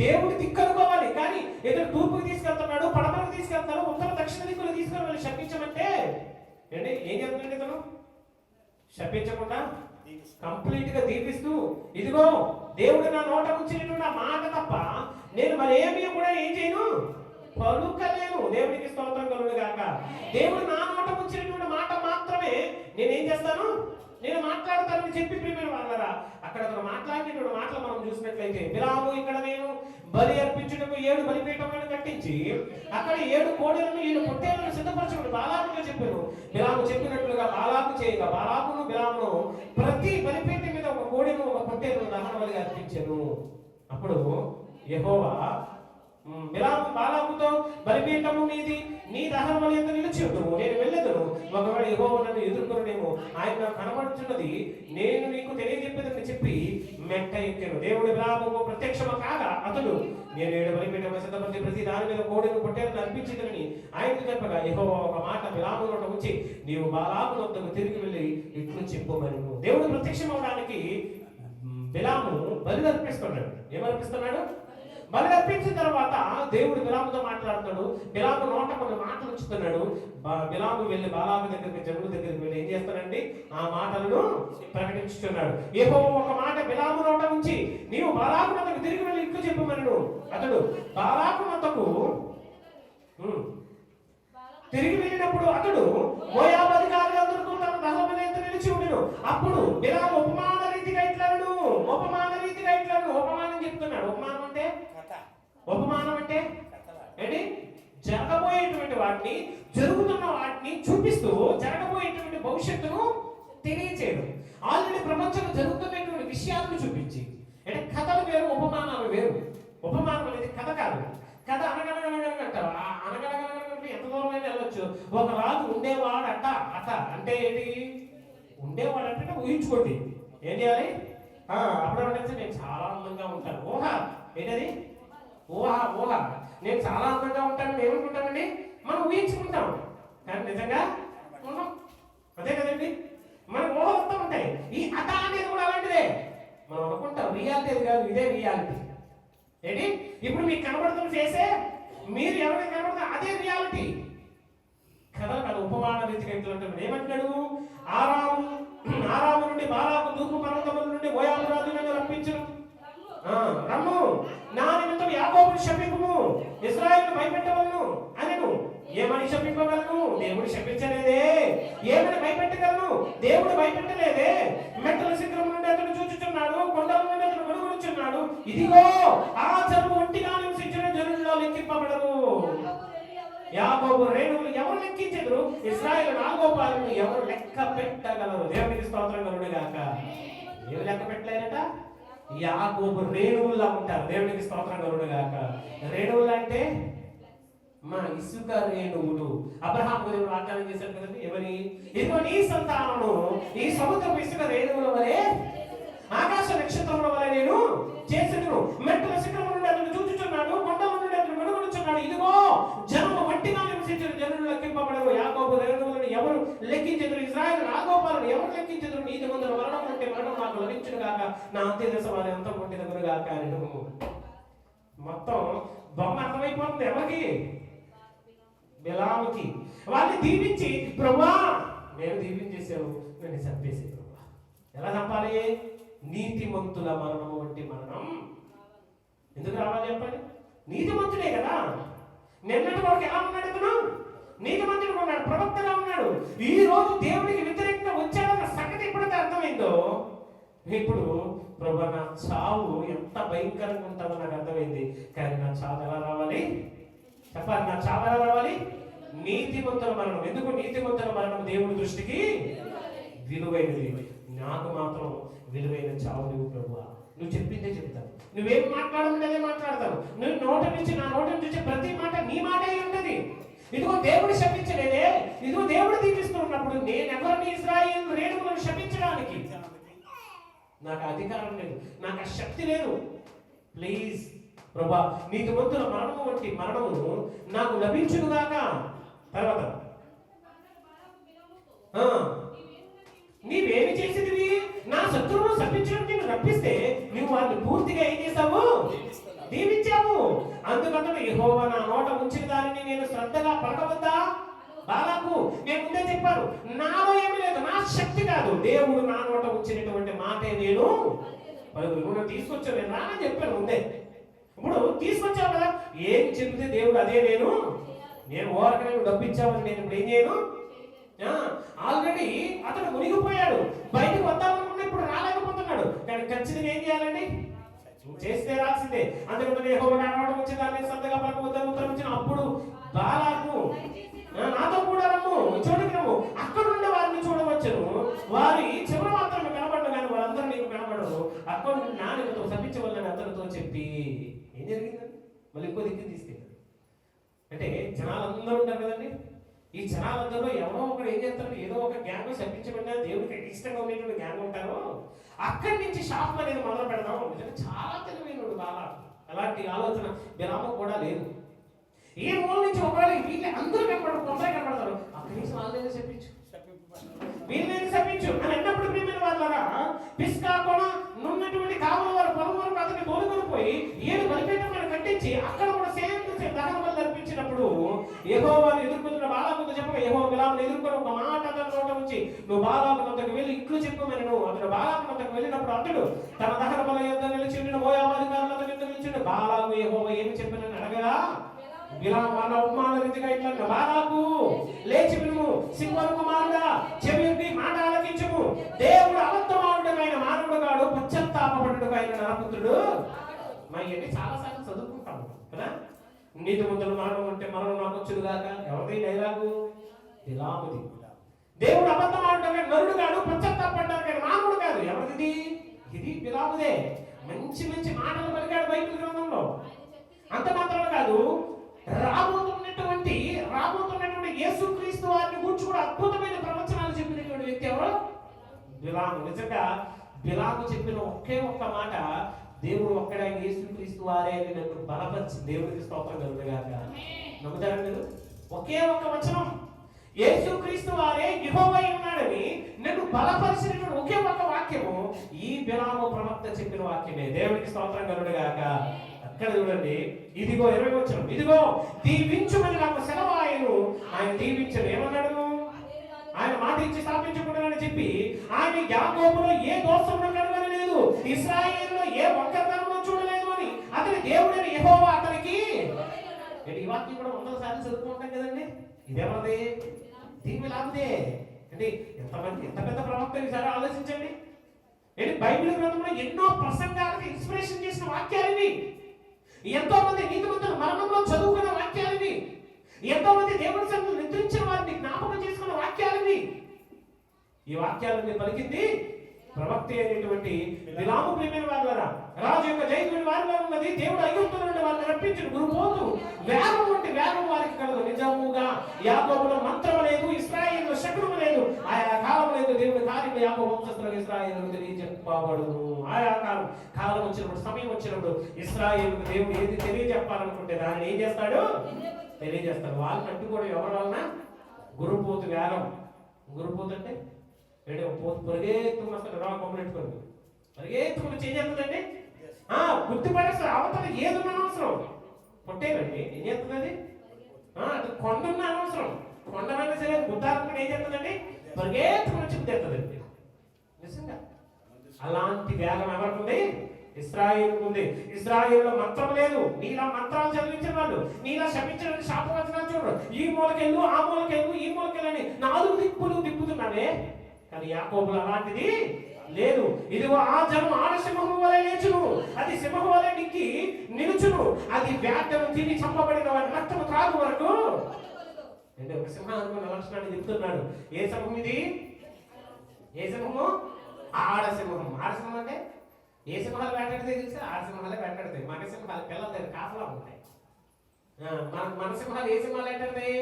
దేవుడి దిక్కు అనుకోవాలి. కానీ ఏదో తూర్పుకి తీసుకెళ్తున్నాడు, పడమరకు తీసుకెళ్తాడు, ఉత్తర దక్షిణ దిక్కులు తీసుకొని వెళ్ళి శపించమంటే ఏంటి ఏం చెప్తున్నాడు ఇతను? శపించకుండా కంప్లీట్ గా దీపిస్తూ, ఇదిగో దేవుడు నా నోట ఉంచినటువంటి ఆ మాట తప్ప నేను మరేమీ కూడా ఏం చేయను, పలుకలేను. దేవుడికి స్తోత్రం కలుగును గాక. దేవుడు నా నోట ఉంచినటువంటి మాట మాత్రమే నేనేం చేస్తాను, నేను మాట్లాడతానని చెప్పి ప్రియమైన వాళ్ళరా అక్కడ మాట్లాడినటువంటి మాటలు మనం చూసినట్లయితే, బిలాము ఇక్కడ నేను బలి అర్పించుటకు 7 బలిపీఠములను కట్టించి అక్కడ 7 కోడెలను 7 పొట్టేలను సిద్ధపరచుకుని బాలాకుగా చెప్పాను. బిలాము చెప్పినట్లుగా బాలాకు చేయగా బాలాకును బిలామును ప్రతి బలిపీఠం మీద ఒక కోడెను ఒక పొట్టేలను దహన బలిగా అర్పించాను. అప్పుడు యెహోవా బిలాము బాలాకుతో, బలిపీఠము మీది నీ దహన బలి ఎంత నిలిచి ఉండుము, నేను వెళ్ళెదను. ఒకవేళ యెహోవా నన్ను ఎదుర్కొనేమో, ఆయన నాకు కనబడుతున్నది, నేను నీకు తెలియజెప్పేదని చెప్పి మెట్ట ఎక్కాను. దేవుడు బిలాముకు ప్రత్యక్షమ కాగా అతడు, నేను 7 బలిపీఠము సిద్ధపరిచి ప్రతి దాని మీద కోడెను పొట్టేలను అర్పించిందని ఆయనకు చెప్పగా, యెహోవా ఒక మాట బిలాము నోట ఉంచి, నీవు బాలాకు వద్దకు తిరిగి వెళ్ళి ఇట్లు చెప్పుమని. దేవుడు ప్రత్యక్షం అవడానికి బిలాము బలి అర్పిస్తున్నాడు. ఏమర్పిస్తున్నాడు? బలి అర్పించిన తర్వాత దేవుడు బిలాముతో మాట్లాడుతాడు. బిలాము నోట కొన్ని మాటలు ఉంచుతున్నాడు. బిలాము వెళ్ళి బాలాకు దగ్గరికి, జనుల దగ్గరికి వెళ్ళి ఏం చేస్తాడండి, ఆ మాటలను ప్రకటించుతున్నాడు. యెహోవా ఒక మాట బిలాము నోట ఉంచి, నీవు బాలాకు వద్దకు తిరిగి వెళ్ళి ఇట్లు చెప్పమను. అతడు బాలాకు వద్దకు తిరిగి వెళ్ళినప్పుడు అతడు మోయాబు అధికారులందరితో తన దహన బలి ఎంత నిలిచి ఉండెను. అప్పుడు బిలాము ఉపమాన రీతిగా ఇట్లను, ఉపమానం చెప్తున్నాడు. ఉపమానం అంటే ఏంటి? జరగబోయేటువంటి వాటిని, జరుగుతున్న వాటిని చూపిస్తూ జరగబోయేటువంటి భవిష్యత్తును తెలియచేయడం. ఆల్రెడీ ప్రపంచంలో జరుగుతున్నటువంటి విషయాలను చూపించి, అంటే కథలు వేరు, ఉపమానాలు వేరు. ఉపమానం అనేది కథ కాదు. కథ అనగనగనగంటారు. అనగనగనగంటే ఎంత దూరమైనా వెళ్ళొచ్చు. ఒక రాజు ఉండేవాడు అట్ట అంటే ఏంటి? ఉండేవాడు అంటే ఊహించుకోండి. ఏం చేయాలి? అప్పుడు నేను చాలా అందంగా ఉంటాను. ఊహ ఏంటది? ఊహ నేను చాలా అందంగా ఉంటాను ఏమనుకుంటామండి? మనం ఊహించుకుంటాం, కానీ నిజంగా ఉన్నాం. అదే కదండి, మన ఊహ వస్తూ ఉంటాయి. ఈ అట అనేది కూడా అలాంటిదే. మనం అనుకుంటాం, రియాలిటీ అది కాదు, ఇదే రియాలిటీ. ఏంటి? ఇప్పుడు మీకు కనబడుతున్న చేసే మీరు ఎవరికి కనబడుతున్నా అదే రియాలిటీ. కదా కదా ఉపమాన రీతిగా ఎట్లుంటుంది. ఏమంటున్నాడు? ఆరాము నుండి బాలాకు తూర్పు పర్వతముల నుండి మోయాబు రాజులను రప్పించును. రమ్ము, నా నిమిత్తం యాకోబును శపింపుము, ఇశ్రాయేలును భయపెట్టవలను అనెను. ఏమని శపింపగలను? దేవుడు శపించలేదే. ఏమని భయపెట్టగలను? దేవుడు భయపెట్టలేదే. మెట్టల శిఖరం నుండి అతను చూచుచున్నాడు, కొండల నుండి అతను వెలుగుచున్నాడు. ఇదిగో ఆ జనులు ఒంటిగా నివసించిన జనుల్లో లెక్కింపబడరు. యాకోబు రేణువులు ఎవరు లెక్కించరు? ఇశ్రాయేలు నాగోపాలను ఎవరు లెక్క పెట్టగలరు? దేవునికి స్తోత్రం కలుగును గాక. ఏమి లెక్క పెట్టలేరట? యాకోబు రేణువులా ఉంటారు. దేవునికి స్తోత్రం కలుగును గాక. రేణువులు అంటే మా ఇసుక రేణువులు. అబ్రహాము దేవుడు వాగ్దానం చేశారు కదండి, ఎవరి? ఇదిగో నీ సంతానము ఈ సముద్రపు ఇసుక రేణువుల వలె, ఆకాశ నక్షత్రముల వలె నేను చేసేదను. మెట్టల శిఖరము నుండి అతను చూచుచున్నాడు, కొండల నుండి అతను వెలుగుచున్నాడు. ఇదిగో జనము మట్టిగా నివసించిన జనులు లెక్కింపబడరు. యాకోబు రేణువులను ఎవరు లెక్కించెదరు? ఇశ్రాయేలు నాగోపాలను ఎవరు లెక్కించెదరు? నీతిమంతుల మరణం ఉంటే మరణం నాకు లభించును గాక, నా అంత్యదశ వారి అంతం పొందిదగును గాక. మొత్తం బొమ్మ అర్థమైపోతుంది ఎవరికి? బిలాముకి. వాళ్ళని దీవించి, ప్రభువా నేను దీవించేసాను, నన్ను చంపేసే ప్రభువా. ఎలా చంపాలి? నీతిమంతుల మరణం వంటి మరణం ఎందుకు రావాలి చెప్పండి? నీతిమంతుడే కదా. నిన్నటి వరకు ఎలా ఉన్నాడు ఇతను? నీతిమంతుడుగా ఉన్నాడు, ప్రవక్తగా ఉన్నాడు. ఈ రోజు దేవుడికి వ్యతిరేకంగా వచ్చాడన్న సంగతి ఎప్పుడైతే అర్థమైందో, ఇప్పుడు ప్రభు నా చావు ఎంత భయంకరంగా ఉంటుందో నాకు అర్థమైంది. కానీ నా చావు ఎలా రావాలి చెప్పాలి? నా చావు ఎలా రావాలి? నీతిమంతుల మరణం. ఎందుకు నీతిమంతుల మరణం దేవుడి దృష్టికి విలువైనది. నాకు మాత్రం విలువైన చావు నువ్వు ప్రభువా. నువ్వు చెప్పిందే చెప్తాను, నువ్వేం మాట్లాడమంటే అదే మాట్లాడతాను. నువ్వు నోట నుంచి, నా నోట నుంచి ప్రతి మాట నీ మాటే ఉంటది. ఇదిగో దేవుడు శపించలేదే, ఇదిగో దేవుడు దీపిస్తూ ఉన్నప్పుడు నేను ఇస్రాయేలును శపించడానికి నాకు అధికారం లేదు, నాకు ఆ శక్తి లేదు. ప్లీజ్ ప్రభా, నీతిమంతుల మరణము వంటి మరణము నాకు లభించునుగాక. తర్వాత నీవేమి చేసేదివి? నా శత్రువును శపించడానికి నువ్వు రప్పిస్తే నువ్వు వారిని పూర్తిగా ఏం చేశావు? దీవించావు. అందుకని యెహోవా నా నోట ఉంచిన దానిని నేను శ్రద్ధగా పలకవద్దా? బాలాకు నేను ముందే చెప్పాను, నాలో ఏమీ లేదు, నా శక్తి కాదు, దేవుడు నా నోట ఉంచినటువంటి మాటే నేను నువ్వు తీసుకొచ్చావు, నేను రానని చెప్పాను ముందే. ఇప్పుడు తీసుకొచ్చావు కదా, ఏం చెప్తే దేవుడు అదే నేను ఓరకనే డబ్బిచ్చావని నేను ఇప్పుడు ఏం చేయను. ఆల్రెడీ అతను మునిగిపోయాడు, బయటకు వద్దామనుకున్నా ఇప్పుడు రాలేకపోతున్నాడు. కానీ ఖచ్చితంగా ఏం చేయాలండి? చేస్తే రాల్సిందే. అందుకని యెహోవా నా నోట ఉంచిన దాన్ని శ్రద్ధగా పలకవద్దని ఉత్తరం ఇచ్చిన. అప్పుడు బాలాకు నాతో కూడా రమ్ము, చోటుకి రమ్ము, అక్కడ నుండి వారిని చూడవచ్చును, వారి చివరి మాత్రమే కనబడను కానీ వారందరూ నీకు కనబడరు, అక్కడ నుండి నాలుగుతో శపించవల్లని అతనితో చెప్పి ఏం జరిగిందండి? మళ్ళీ ఇంకో దిక్కు తీసుకెళ్ళాడు. అంటే జనాలందరూ ఉంటారు కదండి, ఈ జనాలందరూ ఎవరో ఒకరు ఏం చేస్తారు, ఏదో ఒక గ్యాంగ్ శపించబడినా దేవుడికి ఇష్టంగా ఉండేటువంటి గ్యాంగ్ ఉంటారు, అక్కడి నుంచి శాపం అనేది మొదలు పెడదాం. చాలా తెలివైనడు బాలా. అలాంటి ఆలోచన బిలాము కూడా లేదు. ఏ మూల నుంచి ఒకవేళ వీళ్ళు అందరూ కనపడరు, కొందరే కనపడతారు, అక్కడి నుంచి వాళ్ళని చెప్పించు, వీళ్ళని చెప్పించు అని అన్నప్పుడు ప్రియమైన వాళ్ళరా, పిస్కా కూడా నున్నటువంటి కావుల వారు పొలం వరకు అతన్ని తోలుకొని పోయి 7 బలిపీఠములను కట్టించి అక్కడ కూడా సేమ్ దహన బలి అర్పించినప్పుడు యెహోవాను ఎదుర్కొన్న బాలాకుతో చెప్పగా యెహోవా బిలామును ఎదుర్కొని ఒక మాట అతని నోట ఉంచి, నువ్వు బాలాకు వద్దకు వెళ్ళి ఇట్లు చెప్పమని. అతను బాలాకు వద్దకు వెళ్ళినప్పుడు అతడు తన దహన బలి యొద్ద నిలిచిండు, మోయాబాధికారులు అతని యొద్ద నిలిచిండు. బాలాకు యెహోవా ఏమి చెప్పినని అడగగా బిలాము వాళ్ళ ఉపమాన రీతిగా ఇట్లా, బాలాకు లేచి వినుము, సింహం కుమారుడా చెవియొగ్గి మాట ఆలకించుము, దేవుడు అబద్ధమాడుడైన మానవుడు కాడు, పశ్చాత్తాపపడుడు అయిన నరపుత్రుడు. మరి ఇవన్నీ చాలా సార్లు చదువుకుంటాము కదా. నీతిమంతుల మరణం అంటే మరణం నాకు వచ్చుడుగాక. ఎవరిది డైలాగు? బిలాముది. దేవుడు అబద్ధమాడుడైన నరుడు కాడు, పశ్చాత్తాపడ్డాడు మానవుడు కాదు. ఎవరిది? ఇది బిలాముదే. మంచి మంచి మాటలు పలికాడు బైబిల్ గ్రంథంలో. అంత మాత్రమే కాదు, రాబోతున్నటువంటి యేసుక్రీస్తు వారిని గురించి కూడా అద్భుతమైన ప్రవచనాలు చెప్పినటువంటి వ్యక్తి ఎవరు? బిలాము. నిజంగా బిలాము చెప్పిన ఒకే ఒక్క మాట, దేవుడు ఒక్కడే యేసుక్రీస్తు వారే అని నన్ను బలపరిచి, దేవుడికి స్తోత్రం కలుగుగాక. నమ్ముతారా మీరు? ఒకే ఒక్క వచనం, యేసుక్రీస్తు వారే యెహోవా ఉన్నాడని నన్ను బలపరిచినటువంటి ఒకే ఒక్క వాక్యము ఈ బిలాము ప్రవక్త చెప్పిన వాక్యమే. దేవుడికి స్తోత్రం కలుగుగాక. ఇక్కడ చూడండి, ఇదిగో 20 వచనం, ఇదిగో దీవించుమని నాకు సెలవు ఆయను, ఆయన దీవించను. ఏమన్నాడు? ఆయన మాట ఇచ్చి స్థాపించకూడదని చెప్పి ఆయన యాకోబులో ఏ దోషమును కనుగొనలేదు, ఇశ్రాయేలులో ఏ ఒక్కతనము చూడలేదు అని అతని దేవుడైన యెహోవా అతనికి. ఈ వాక్యం కూడా 100 సార్లు చదువుకుంటాం కదండి. ఇదేమది? దీని లాభదే అంటే ఎంతమంది, ఎంత పెద్ద ప్రవక్త ఈసారి ఆలోచించండి. బైబిల్ గ్రంథంలో ఎన్నో ప్రసంగాలకు ఇన్స్పిరేషన్ చేసిన వాక్యాలు ఇవి. ఎంతో మంది నీతిమంతులు మరణంలో చదువుకున్న వాక్యాలు ఇవి. ఎంతో మంది దేవుడి సన్నిధిలో నిద్రించిన వారిని జ్ఞాపకం చేసుకున్న వాక్యాలు ఇవి. ఈ వాక్యాలని పలికింది ప్రవక్త అయినటువంటి బిలాము. ప్రియమైన వారులారా, రాజు యొక్క జైలు వారిలో ఉన్నది, దేవుడు ఐగుప్తు నుండి వారిని రప్పించిన గురుపోతు వేగం వంటి వేగం వారికి కలదు. నిజముగా యాకోబులో మంత్రము లేదు, ఇశ్రాయేలులో శకునము లేదు, ఆయా కాలం లేదు, దేవుడి కార్యం యాకోబు వంశస్థులకు ఇశ్రాయేలుకు తెలియజెప్పబడును. ఆయా కాలం వచ్చినప్పుడు, సమయం వచ్చినప్పుడు ఇశ్రాయేలుకు దేవుడు ఏది తెలియజెప్పాలనుకుంటే దాన్ని ఏం చేస్తాడు? తెలియజేస్తాడు. వాళ్ళని అడ్డు కూడా ఎవరి వలన? గురుపోతు వేగం. గురుపోతు అంటే పరిగెత్తుకుని వస్తాడు, రా కొమ్మరెట్టుకొని పరిగెత్తుకుని చేస్తుందండి. గుర్తుపడేస్తారు. అవతల ఏదున్న అవసరం కొట్టేనండి. ఏం చేస్తుందండి? అది కొండ ఉన్న అనవసరం, కొండమైనా సరే గుర్తాలనుకుని ఏం చేస్తుందండి? పరిగెత్తుకుని వచ్చి తెస్తుందండి. నిజంగా అలాంటి వేగం ఎవరికి? ఇశ్రాయేలుకు ఉంది. ఇశ్రాయేలులో మంత్రం లేదు. నీలా మంత్రాలు చదివించిన వాళ్ళు, నీలా శపించిన శాపవచనాలు చూడరు. ఈ మూలకెళ్ళు, ఆ మూలకెళ్ళు, ఈ మూలకెళ్ళని 4 దిక్కులు తిప్పుతున్నావే. కానీ యాకోబులో అలాంటిది లేదు. ఇదిగో ఆ జనం ఆడసింహము వలె లేచును, అది సింహం వలె నిక్కి నిలుచును, అది వేటను తిని చంపబడిన వారి రక్తము త్రాగు వరకు. అంటే ఒక సింహం అనుకున్న లక్షణాన్ని చెప్తున్నాడు. ఏ సింహం ఇది? ఏ సింహము? ఆడసింహం. ఆడసింహం అంటే ఏ సింహాలు వేటాడితే తెలిసి ఆడసింహాలే వేటాడతాయి. మగ సింహాలు పిల్లల దగ్గర కాపలా ఉంటాయి. మన సింహాలు ఏ సింహాలు వేటాడతాయి?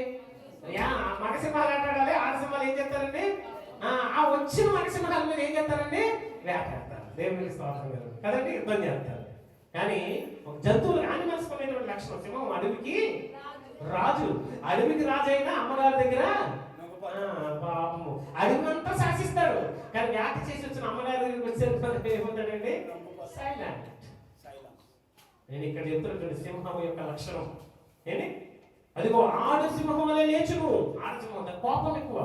మగ సింహాలు వేటాడాలి, ఆడసింహాలు ఏం చేస్తారండి? ఆ వచ్చిన నరసింహాల మీద ఏం చేస్తారండి? వేటాడతారు. దేవునికి స్తోత్రం కదండి, యుద్ధం చేస్తారు. కానీ ఒక జంతువులు యానిమల్స్ అనేటువంటి లక్షణం. సింహం అడవికి రాజు, అడవికి రాజు అయినా అమ్మగారి దగ్గర పాపము అడవినంతా శాసిస్తాడు. కానీ వేట చేసి వచ్చిన అమ్మగారి దగ్గరికి వచ్చే ఏముంటాడండి? సైలెంట్. నేను ఇక్కడ చెప్తున్నటువంటి సింహం యొక్క లక్షణం ఏంటి? అదిగో ఆడ సింహం వల్ల లేచును. ఆడసింహం కోపం ఎక్కువ.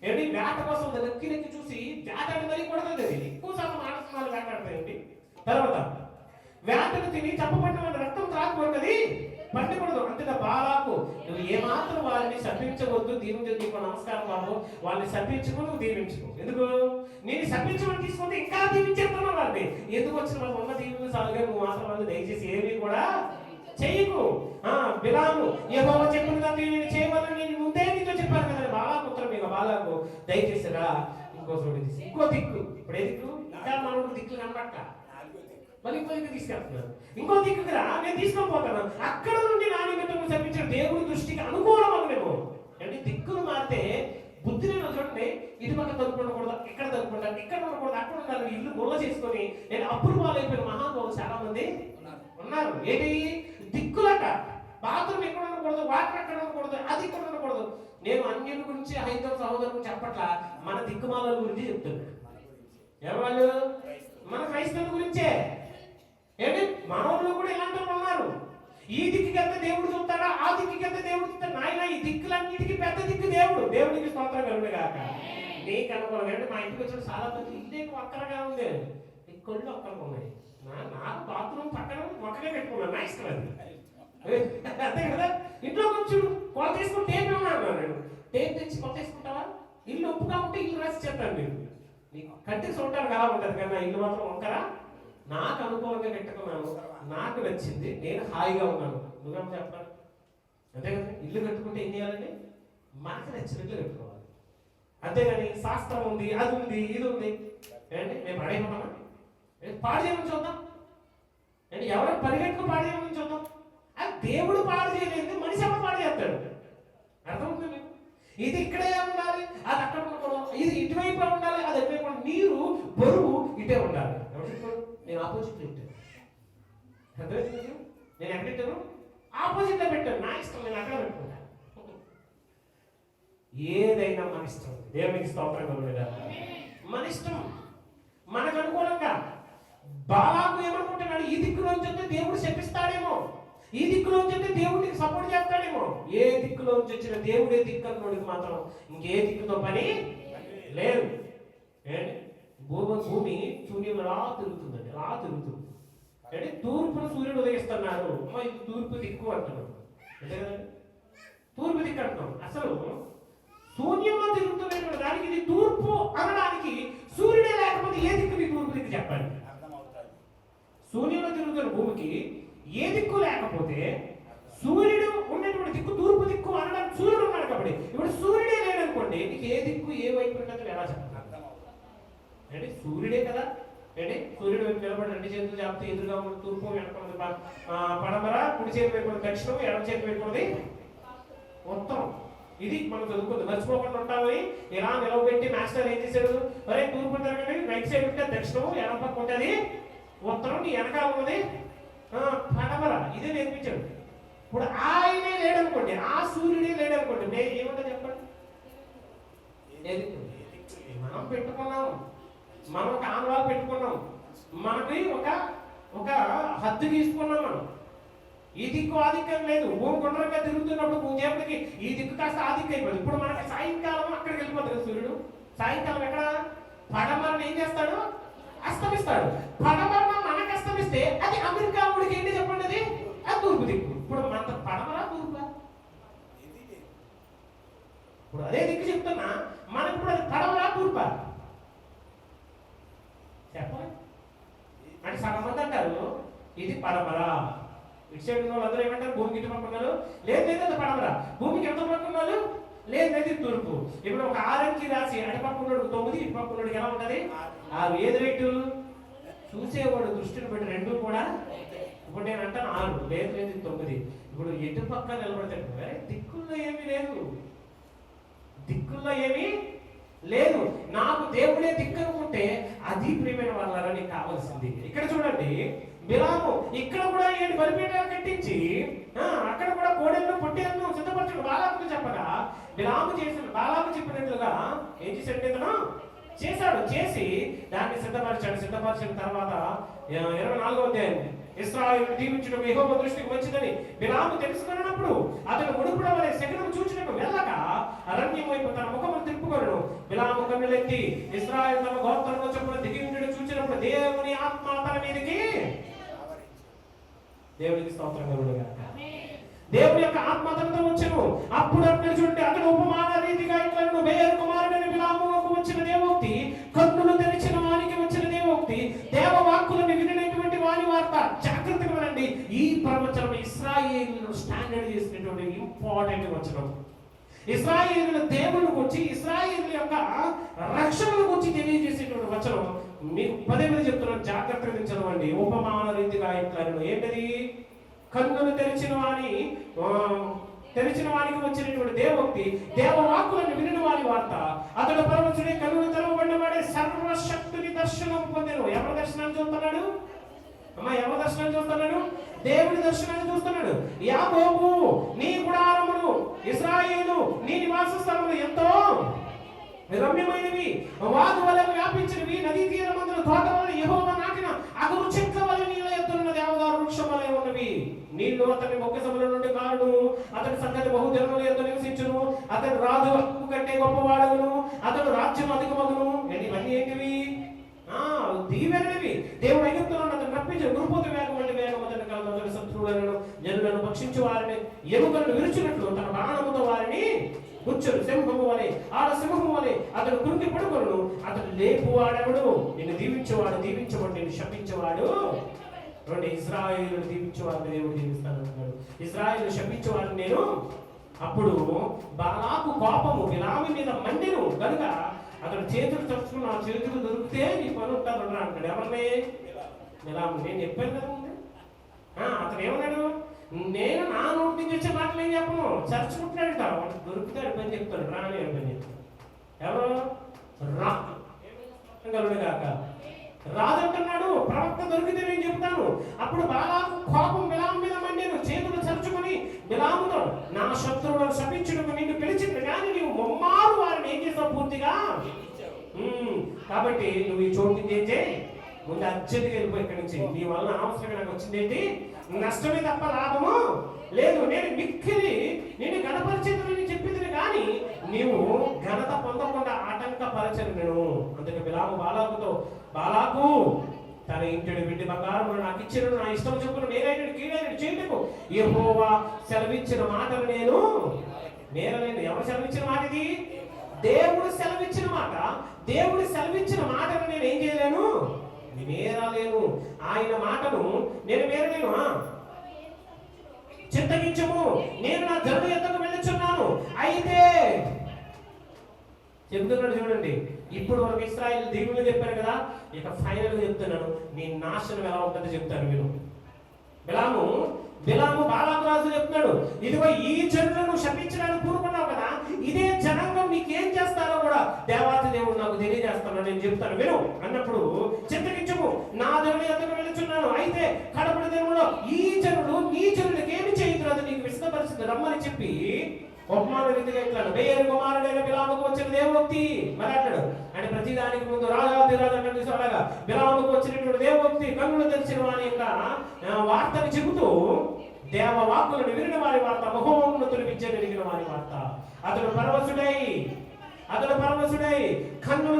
ఏంటి? వేట కోసం నెక్కి నెక్కి చూసి వేటాడి మరీ కొడతాది. ఎక్కువ శాతం ఆడసింహాలు వేటాడతాయండి. తర్వాత వేటను తిని చెప్పబడిన వాళ్ళ రక్తం త్రాగబడ్డది పండకూడదు. అంతేగా బాలాకు నువ్వు ఏమాత్రం వారిని శపించవద్దు, దీవించదు. నీకు నమస్కారం బాబు, వాళ్ళని శపించుకో, నువ్వు దీవించుకో. ఎందుకు? నేను శపించమని తీసుకుంటే ఇంకా దీవించేస్తున్నావు వాళ్ళని. ఎందుకు వచ్చిన వాళ్ళు ఉన్న దీవులు సాలుగా నువ్వు మాత్రం వాళ్ళు దయచేసి ఏమీ కూడా చెయ్యకు. బిలాము యెహోవా చెప్పిన దాన్ని నేను చేయమని నేను ముందే నీతో చెప్పాను కదా. బాలాకు ఉత్తరం మీద బాలాకు దయచేసి రా, ఇంకో దిక్కు. ఇప్పుడు ఏ దిక్కు? ఇంకా మనకు దిక్కు కనబట్ట మళ్ళీ ఇంకో దిక్కు తీసుకెళ్తున్నాను. ఇంకో దిక్కు రా, నేను తీసుకొని పోతాను. అక్కడ నుండి నా నిమిత్తము శపించిన దేవుడి దృష్టికి అనుకూలమేమో. అంటే దిక్కులు మారితే బుద్ధి నేను చూడండి. ఇటు పక్క తలుపుకుండకూడదు, ఇక్కడ తలుపుకుంటాను, ఇక్కడ ఉండకూడదు, అక్కడ ఉండాలి. ఇల్లు గుల్ల చేసుకొని నేను అప్పులు పాలైపోయిన మహానుభావులు చాలా మంది ఉన్నారు. ఏంటి? దిక్కులట. బాత్రూమ్ ఎక్కడ ఉండకూడదు, వాటర్ ఎక్కడ ఉండకూడదు, అది ఇక్కడ ఉండకూడదు. నేను అన్యుల గురించి, హైందవ సహోదరుల గురించి చెప్పట్లా, మన దిక్కుమాల గురించి చెప్తున్నా. ఎవరు? మన క్రైస్తవుల గురించే. ఏంటి? మనలో కూడా ఇలాంటి వాళ్ళు ఉన్నారు. ఈ దిక్కుకి ఎంత దేవుడు చూస్తాడా, ఆ దిక్కుకి ఎంత దేవుడు చూస్తాడు. నాయన ఈ దిక్కులన్నిటికీ పెద్ద దిక్కు దేవుడు. దేవుడికి స్తోత్రం కలుగును గాక. నీకు అనుకోవాలి. అంటే మా ఇంటికి వచ్చిన చాలా మంది ఇదే ఒక్కరగా ఉంది, ఈ కళ్ళు ఒక్కరికి ఉన్నాయి. నాకు బాత్రూమ్ పక్కన ఒక్కడే పెట్టుకున్నాను, నా ఇష్టం అది. అంతే కదా. ఇంట్లో కొంచెం కొల తీసుకుని టేప్ ఏమన్నా నేను టేప్ తెచ్చి కొత్త తీసుకుంటావా? ఇల్లు ఒప్పుగా ఉంటే ఇల్లు రాసి చెప్తాను. నేను నీకు కంటికి చూడటానికి అలా ఉంటుంది కానీ నా ఇల్లు మాత్రం ఒక్కరా నాకు అనుకూలంగా పెట్టుకున్నాను, నాకు నచ్చింది, నేను హాయిగా ఉన్నాను. నువ్వేమో చెప్పాలి. అంతే కదా. ఇల్లు కట్టుకుంటే ఏం చేయాలండి? మనకు నచ్చినట్లు కట్టుకోవాలి. అంతేగాని శాస్త్రం ఉంది, అది ఉంది, ఇది ఉంది ఏంటి మేము పడేయమన్నా పాడు చేయమని చూద్దాం. అంటే ఎవరో పరిగెట్టుకు పాడు చేయమని చూద్దాం. అది దేవుడు పాడు చేయలేదు, మనిషి ఎవరు పాడు చేస్తాడు. అర్థమవుతుంది మీకు? ఇది ఇక్కడే ఉండాలి, అది అక్కడ ఉండకూడదు, ఇది ఇటువైపు ఉండాలి, అది ఎటువైపు ఉండాలి. నీరు బరువు ఇటే ఉండాలి. నేను ఆపోజిట్ పెట్టాను. అర్థమైంది? నేను ఎక్కడ పెట్టాను? ఆపోజిట్ లో పెట్టాను. నా ఇష్టం, నేను అక్కడ పెట్టుకుంటాను. ఏదైనా మన ఇష్టం. దేవునికి స్తోత్రం కలుగును. మన ఇష్టం, మనకు అనుకూలంగా. బాలాకు ఏమనుకుంటున్నాడు? ఈ దిక్కులోంచి వస్తే దేవుడు శపిస్తాడేమో, ఈ దిక్కులోంచి వస్తే దేవుడికి సపోర్ట్ చేస్తాడేమో. ఏ దిక్కులోంచి వచ్చిన దేవుడే దిక్కు అనుకోడికి మాత్రం ఇంకే దిక్కుతో పని లేదు. భూమి సూర్యుడు రా తిరుగుతుందండి, రా తిరుగుతుంది. అంటే తూర్పును సూర్యుడు ఉదయిస్తున్నాడు. ఇది తూర్పు దిక్కు అంటున్నాడు. అంతే కదండి, తూర్పు దిక్కు అంటున్నాం. అసలు శూన్యంలో తిరుగుతున్నటువంటి దానికి ఇది తూర్పు అనడానికి సూర్యుడే లేకపోతే ఏ దిక్కు మీ తూర్పు దిక్కు చెప్పండి. శూన్యంలో తిరుగుతున్న భూమికి ఏ దిక్కు లేకపోతే సూర్యుడు ఉన్నటువంటి దిక్కు తూర్పు దిక్కు అనడానికి సూర్యుడు ఉన్నాడు కాబట్టి. ఇప్పుడు సూర్యుడే లేడనుకోండి, నీకు ఏ దిక్కు ఏ వైపు ఉన్నట్టు ఎలా చెప్తాను? అంటే సూర్యుడే కదా. అంటే సూర్యుడు వైపు నిలబడి రెండు చేతులు చెప్తే ఎదురుగా ఉన్న తూర్పు, వెనక పడమర, కుడి చేతి వైపు దక్షిణం, ఎడమ చేతి వైపు ఉత్తరం. ఇది మనం చదువుకుంది, మర్చిపోకుండా ఉంటామని ఇలా నిలవబెట్టి మాస్టర్ ఏం చేశాడు? మరే తూర్పు తిరగండి, రైట్ సైడ్ ఉంటే దక్షిణం, ఎడమ పక్క ఉంటుంది ఉత్తరం, నీ వెనకాల ఉన్నది పడమర. ఇదే నేర్పించాడు. ఇప్పుడు ఆయనే లేడనుకోండి, ఆ సూర్యుడే లేడనుకోండి, నేను ఏమంటా చెప్పండి? మనం పెట్టుకున్నాం, మనం ఒక ఆనవాలు పెట్టుకున్నాం, మనకి ఒక హద్దు తీసుకున్నాం. మనం ఈ దిక్కు ఆ దిక్కు లేదు. భూమి గుండ్రంగా తిరుగుతున్నప్పుడు భూచేపటికి ఈ దిక్కు కాస్త ఆ దిక్కు అయిపోయింది. ఇప్పుడు మనకి సాయంకాలం అక్కడికి వెళ్ళిపోతుంది సూర్యుడు. సాయంకాలం ఎక్కడ? పడమరను ఏం చేస్తాడు? అస్తమిస్తాడు. పడమరను మనకు అస్తమిస్తే అది అమెరికా ఊడికి ఏంటి చెప్పండి? అది తూర్పు దిక్కు. ఇప్పుడు మన పడమర తూర్పు. ఇప్పుడు అదే దిక్కు చెప్తున్నా, మనకు ఇప్పుడు అది పడమర తూర్పా చెప్పండి. అంటే సగం మంది అంటారు ఇది పడమర, ఇటు సైడ్ ఉన్న వాళ్ళందరూ ఏమంటారు? భూమికి ఇటు పక్కన్నారు, లేదు లేదు అది పడమర. భూమికి ఎంత పక్కన్నారు? లేదు లేదు తూర్పు. ఇప్పుడు ఒక ఆరెంజ్ రాసి అటు పక్కన్నాడు 9, ఇటు పక్కన్నాడు ఎలా ఉంటుంది? ఆ ఏది రేటు చూసేవాడు దృష్టిని పెట్టి రెండు కూడా. ఇప్పుడు నేను అంటాను 6, లేదు లేదు 9. ఇప్పుడు ఎటు పక్క నిలబడతాడు? దిక్కుల్లో ఏమీ లేదు, దిక్కుల్లో ఏమీ లేదు, నాకు దేవుడే దిక్కనుకుంటే అది ప్రియమైన వాళ్ళ నీకు కావాల్సింది. ఇక్కడ చూడండి, బిలాము ఇక్కడ కూడా ఏంటి బలిపీఠాలు కట్టించి అక్కడ కూడా కోడెలను పొట్టేలను సిద్ధపరచడం బాలాకు చెప్పగా బాలాకు చెప్పినట్లుగా ఏం చేశాడు ఇతను చేశాడు. చేసి దాన్ని సిద్ధపరిచిన తర్వాత 24వ అధ్యాయం, ఇశ్రాయేలును దీవించడం యెహోవా దృష్టికి వచ్చిందని బిలాము తెలుసుకున్నప్పుడు అతను ముడుపుల వలె శకునం చూచినట్టు వెళ్ళక అరణ్యం వైపు తన ముఖమును తిప్పుకొనెను. బిలాము కన్నులెత్తి ఇశ్రాయేలు తమ గోత్రంలో చొప్పున దిగి ఉండడం చూచినప్పుడు దేవుని ఆత్మ తన మీదకి, దేవునికి స్తోత్రం కలుగును గాక, దేవుని యొక్క ఆత్మ అతనితో వచ్చెను. అప్పుడు అక్కడ చూడండి, అతను ఉపమాన రీతిగా ఇట్లను బేయరు కుమారుడైన బిలాముకు వచ్చిన దేవోక్తి, కన్నులు తెరిచిన వానికి వచ్చిన దేవోక్తి, దేవవాక్కులను వినినటువంటి వాని వార్త. జాగ్రత్తగా వినండి, ఈ ప్రవచనం ఇశ్రాయేలును స్టాండర్డ్ చేసినటువంటి ఇంపార్టెంట్ వచనం. ఇశ్రాయేలు దేవుని గురించి, ఇశ్రాయేలు యొక్క రక్షణ గురించి తెలియజేసేటువంటి వచనం మీకు పదే చెప్తున్నాను, జాగ్రత్తగా చదవండి. ఉపమాన రీతిగా ఇట్లను ఏంటది? కన్నులు తెరిచిన వానికి వచ్చినటువంటి దేవోక్తి, దేవవాక్కులను వినిన వారి వార్త. అతడు పరవశుడే, కన్నులు తెరవబడిన వాడే సర్వశక్తుని దర్శనం పొందెను. ఎవరి దర్శనాన్ని చూస్తున్నాడు అమ్మా? ఎవరి దర్శనాన్ని చూస్తున్నాడు? దేవుడి దర్శనాన్ని చూస్తున్నాడు. యాకోబు నీ గుడారములు, ఇశ్రాయేలు నీ నివాస స్థలములు ఎంతో రమ్యమైనవి, వాగు వలె వ్యాపించినవి, నదీ తీరమందుల తోట వలె యెహోవా నాటిన అగురు చెట్ల వలె నీళ్ళ ఎత్తున్న దేవదారు వృక్షం వలె ఉన్నవి. నీళ్లు అతని మొక్కసముల నుండి కారును, అతని సంగతి బహుజనముల యొద్ద నివసించును, అతని రాజు హక్కు కంటే గొప్పవాడగును, అతడు రాజ్యం అధికమగును. ఇవన్నీ ఏంటివి? దీవెనవి. దేవుడు ఐగుప్తులో అతను రప్పించిన గురుపోతు వేగం వంటి వేగం అతని కలదు. శత్రువులను జనులను భక్షించి వారిని ఎముకలను విరుచినట్లు తన బాణముతో వారిని గుచ్చును. సింహము వలె, ఆడ సింహము వలె అతడు కురికి పడుకొను. అతడు లేపువాడెవడు? నిన్ను దీవించేవాడు దీవించబడి నిన్ను శపించేవాడు. రెండు, ఇశ్రాయేలును దీవించేవాడిని దేవుడు దీవిస్తానంటున్నాడు, ఇశ్రాయేలు శపించేవాడిని నేను. అప్పుడు బాలాకు కోపము బిలాము మీద మండెను కనుక అతడు చేతులు తడుచుకుని, ఆ చేతులు దొరికితే నీ పని ఉంటారు అంటాడు. ఎవరిని? బిలాము. నేను చెప్పాను కదా ముందు. అతను ఏమన్నాడు? నేను నా నోటి నుంచి వచ్చే మాటలు ఏం చెప్పను, చర్చుకుంటున్నాడు. వాడు దొరుకుతాడు పని చెప్తాడు, రాని పని చెప్తాడు. ఎవరు? రాగలుడు కాక రాదంటున్నాడు. ప్రవక్త దొరికితే నేను చెప్తాను. అప్పుడు బాలాకు కోపం బిలాము మీద మండెను. చేతులు చరుచుకొని బిలాముతో, నా శత్రువులను శపించుటకు నిన్ను పిలిచింది కానీ నీవు ముమ్మారు వారిని ఏం చేసావు? పూర్తిగా. కాబట్టి నువ్వు ఈ చోటు నుంచి ఏం చేయి, ముందు అర్జెంట్గా వెళ్ళిపోయి ఇక్కడి నుంచి. నీ వలన అవసరంగా నాకు వచ్చింది ఏంటి? నష్టమే తప్ప లాభము లేదు. నేను మిక్కిలి నేను గణపరిచేదని చెప్పింది కానీ నీవు ఘనత పొందకుండా ఆటంకపరచను నేను. అందుకే బిలాము బాలాకు తన ఇంటిని బిడ్డ బంగారం నాకు ఇచ్చిన, నా ఇష్టం చెప్పును నేనైనా కీడైన చేయటకు యెహోవా సెలవిచ్చిన మాటలు నేను నేరలేను. ఎవరు సెలవిచ్చిన మాట ఇది? దేవుడు సెలవిచ్చిన మాట. దేవుడు సెలవిచ్చిన మాటను నేను ఏం చేయలేను, నేరాలేను. ఆయన మాటను నేను మేరలేను. చింతగించము, నేను నా జనుల యొద్దకు వెళ్ళుచున్నాను. అయితే చెప్తున్నాడు చూడండి, ఇప్పుడు వరకు ఇశ్రాయేలు దీవులు చెప్పారు కదా, ఇక ఫైనల్ చెప్తున్నాను, నీ నాశనం ఎలా ఉంటుందో చెప్తాను. బిలాము బాలాకు రాజు చెప్తున్నాడు, ఇదిగో ఈ జనులను శపించడానికి పూనుకున్నావు కదా, ఇదే జనాంగం నీకేం చేస్తారో కూడా దేవాతి దేవుడు నాకు తెలియజేస్తాను, నేను చెప్తాను విను అన్నప్పుడు, చింతకించము, నా దేవుని యొద్దకు వెళ్ళుచున్నాను. అయితే కడపడి దేవుడు ఈ జనులు నీ జనులకి ఏమి చేయదు, అది నీకు విశదపరిచింది రమ్మని చెప్పి ఉపమాన రీతిగా ఇట్లాడు. బేయరు కుమారుడైన బిలాముకు వచ్చిన దేవోక్తి మరి అంటాడు. అంటే ప్రతిదానికి ముందు రాజాధిరాజు అంటే అలాగా బిలాముకు వచ్చినటువంటి దేవోక్తి, కన్నులు తెరిచిన వారి యొక్క వార్తను చెబుతూ దేవ వాక్కులను వినిన వారి వార్త, మహోన్నతుని విద్య వెలిగిన వారి వార్త. అతడు పరవశుడై కన్నులు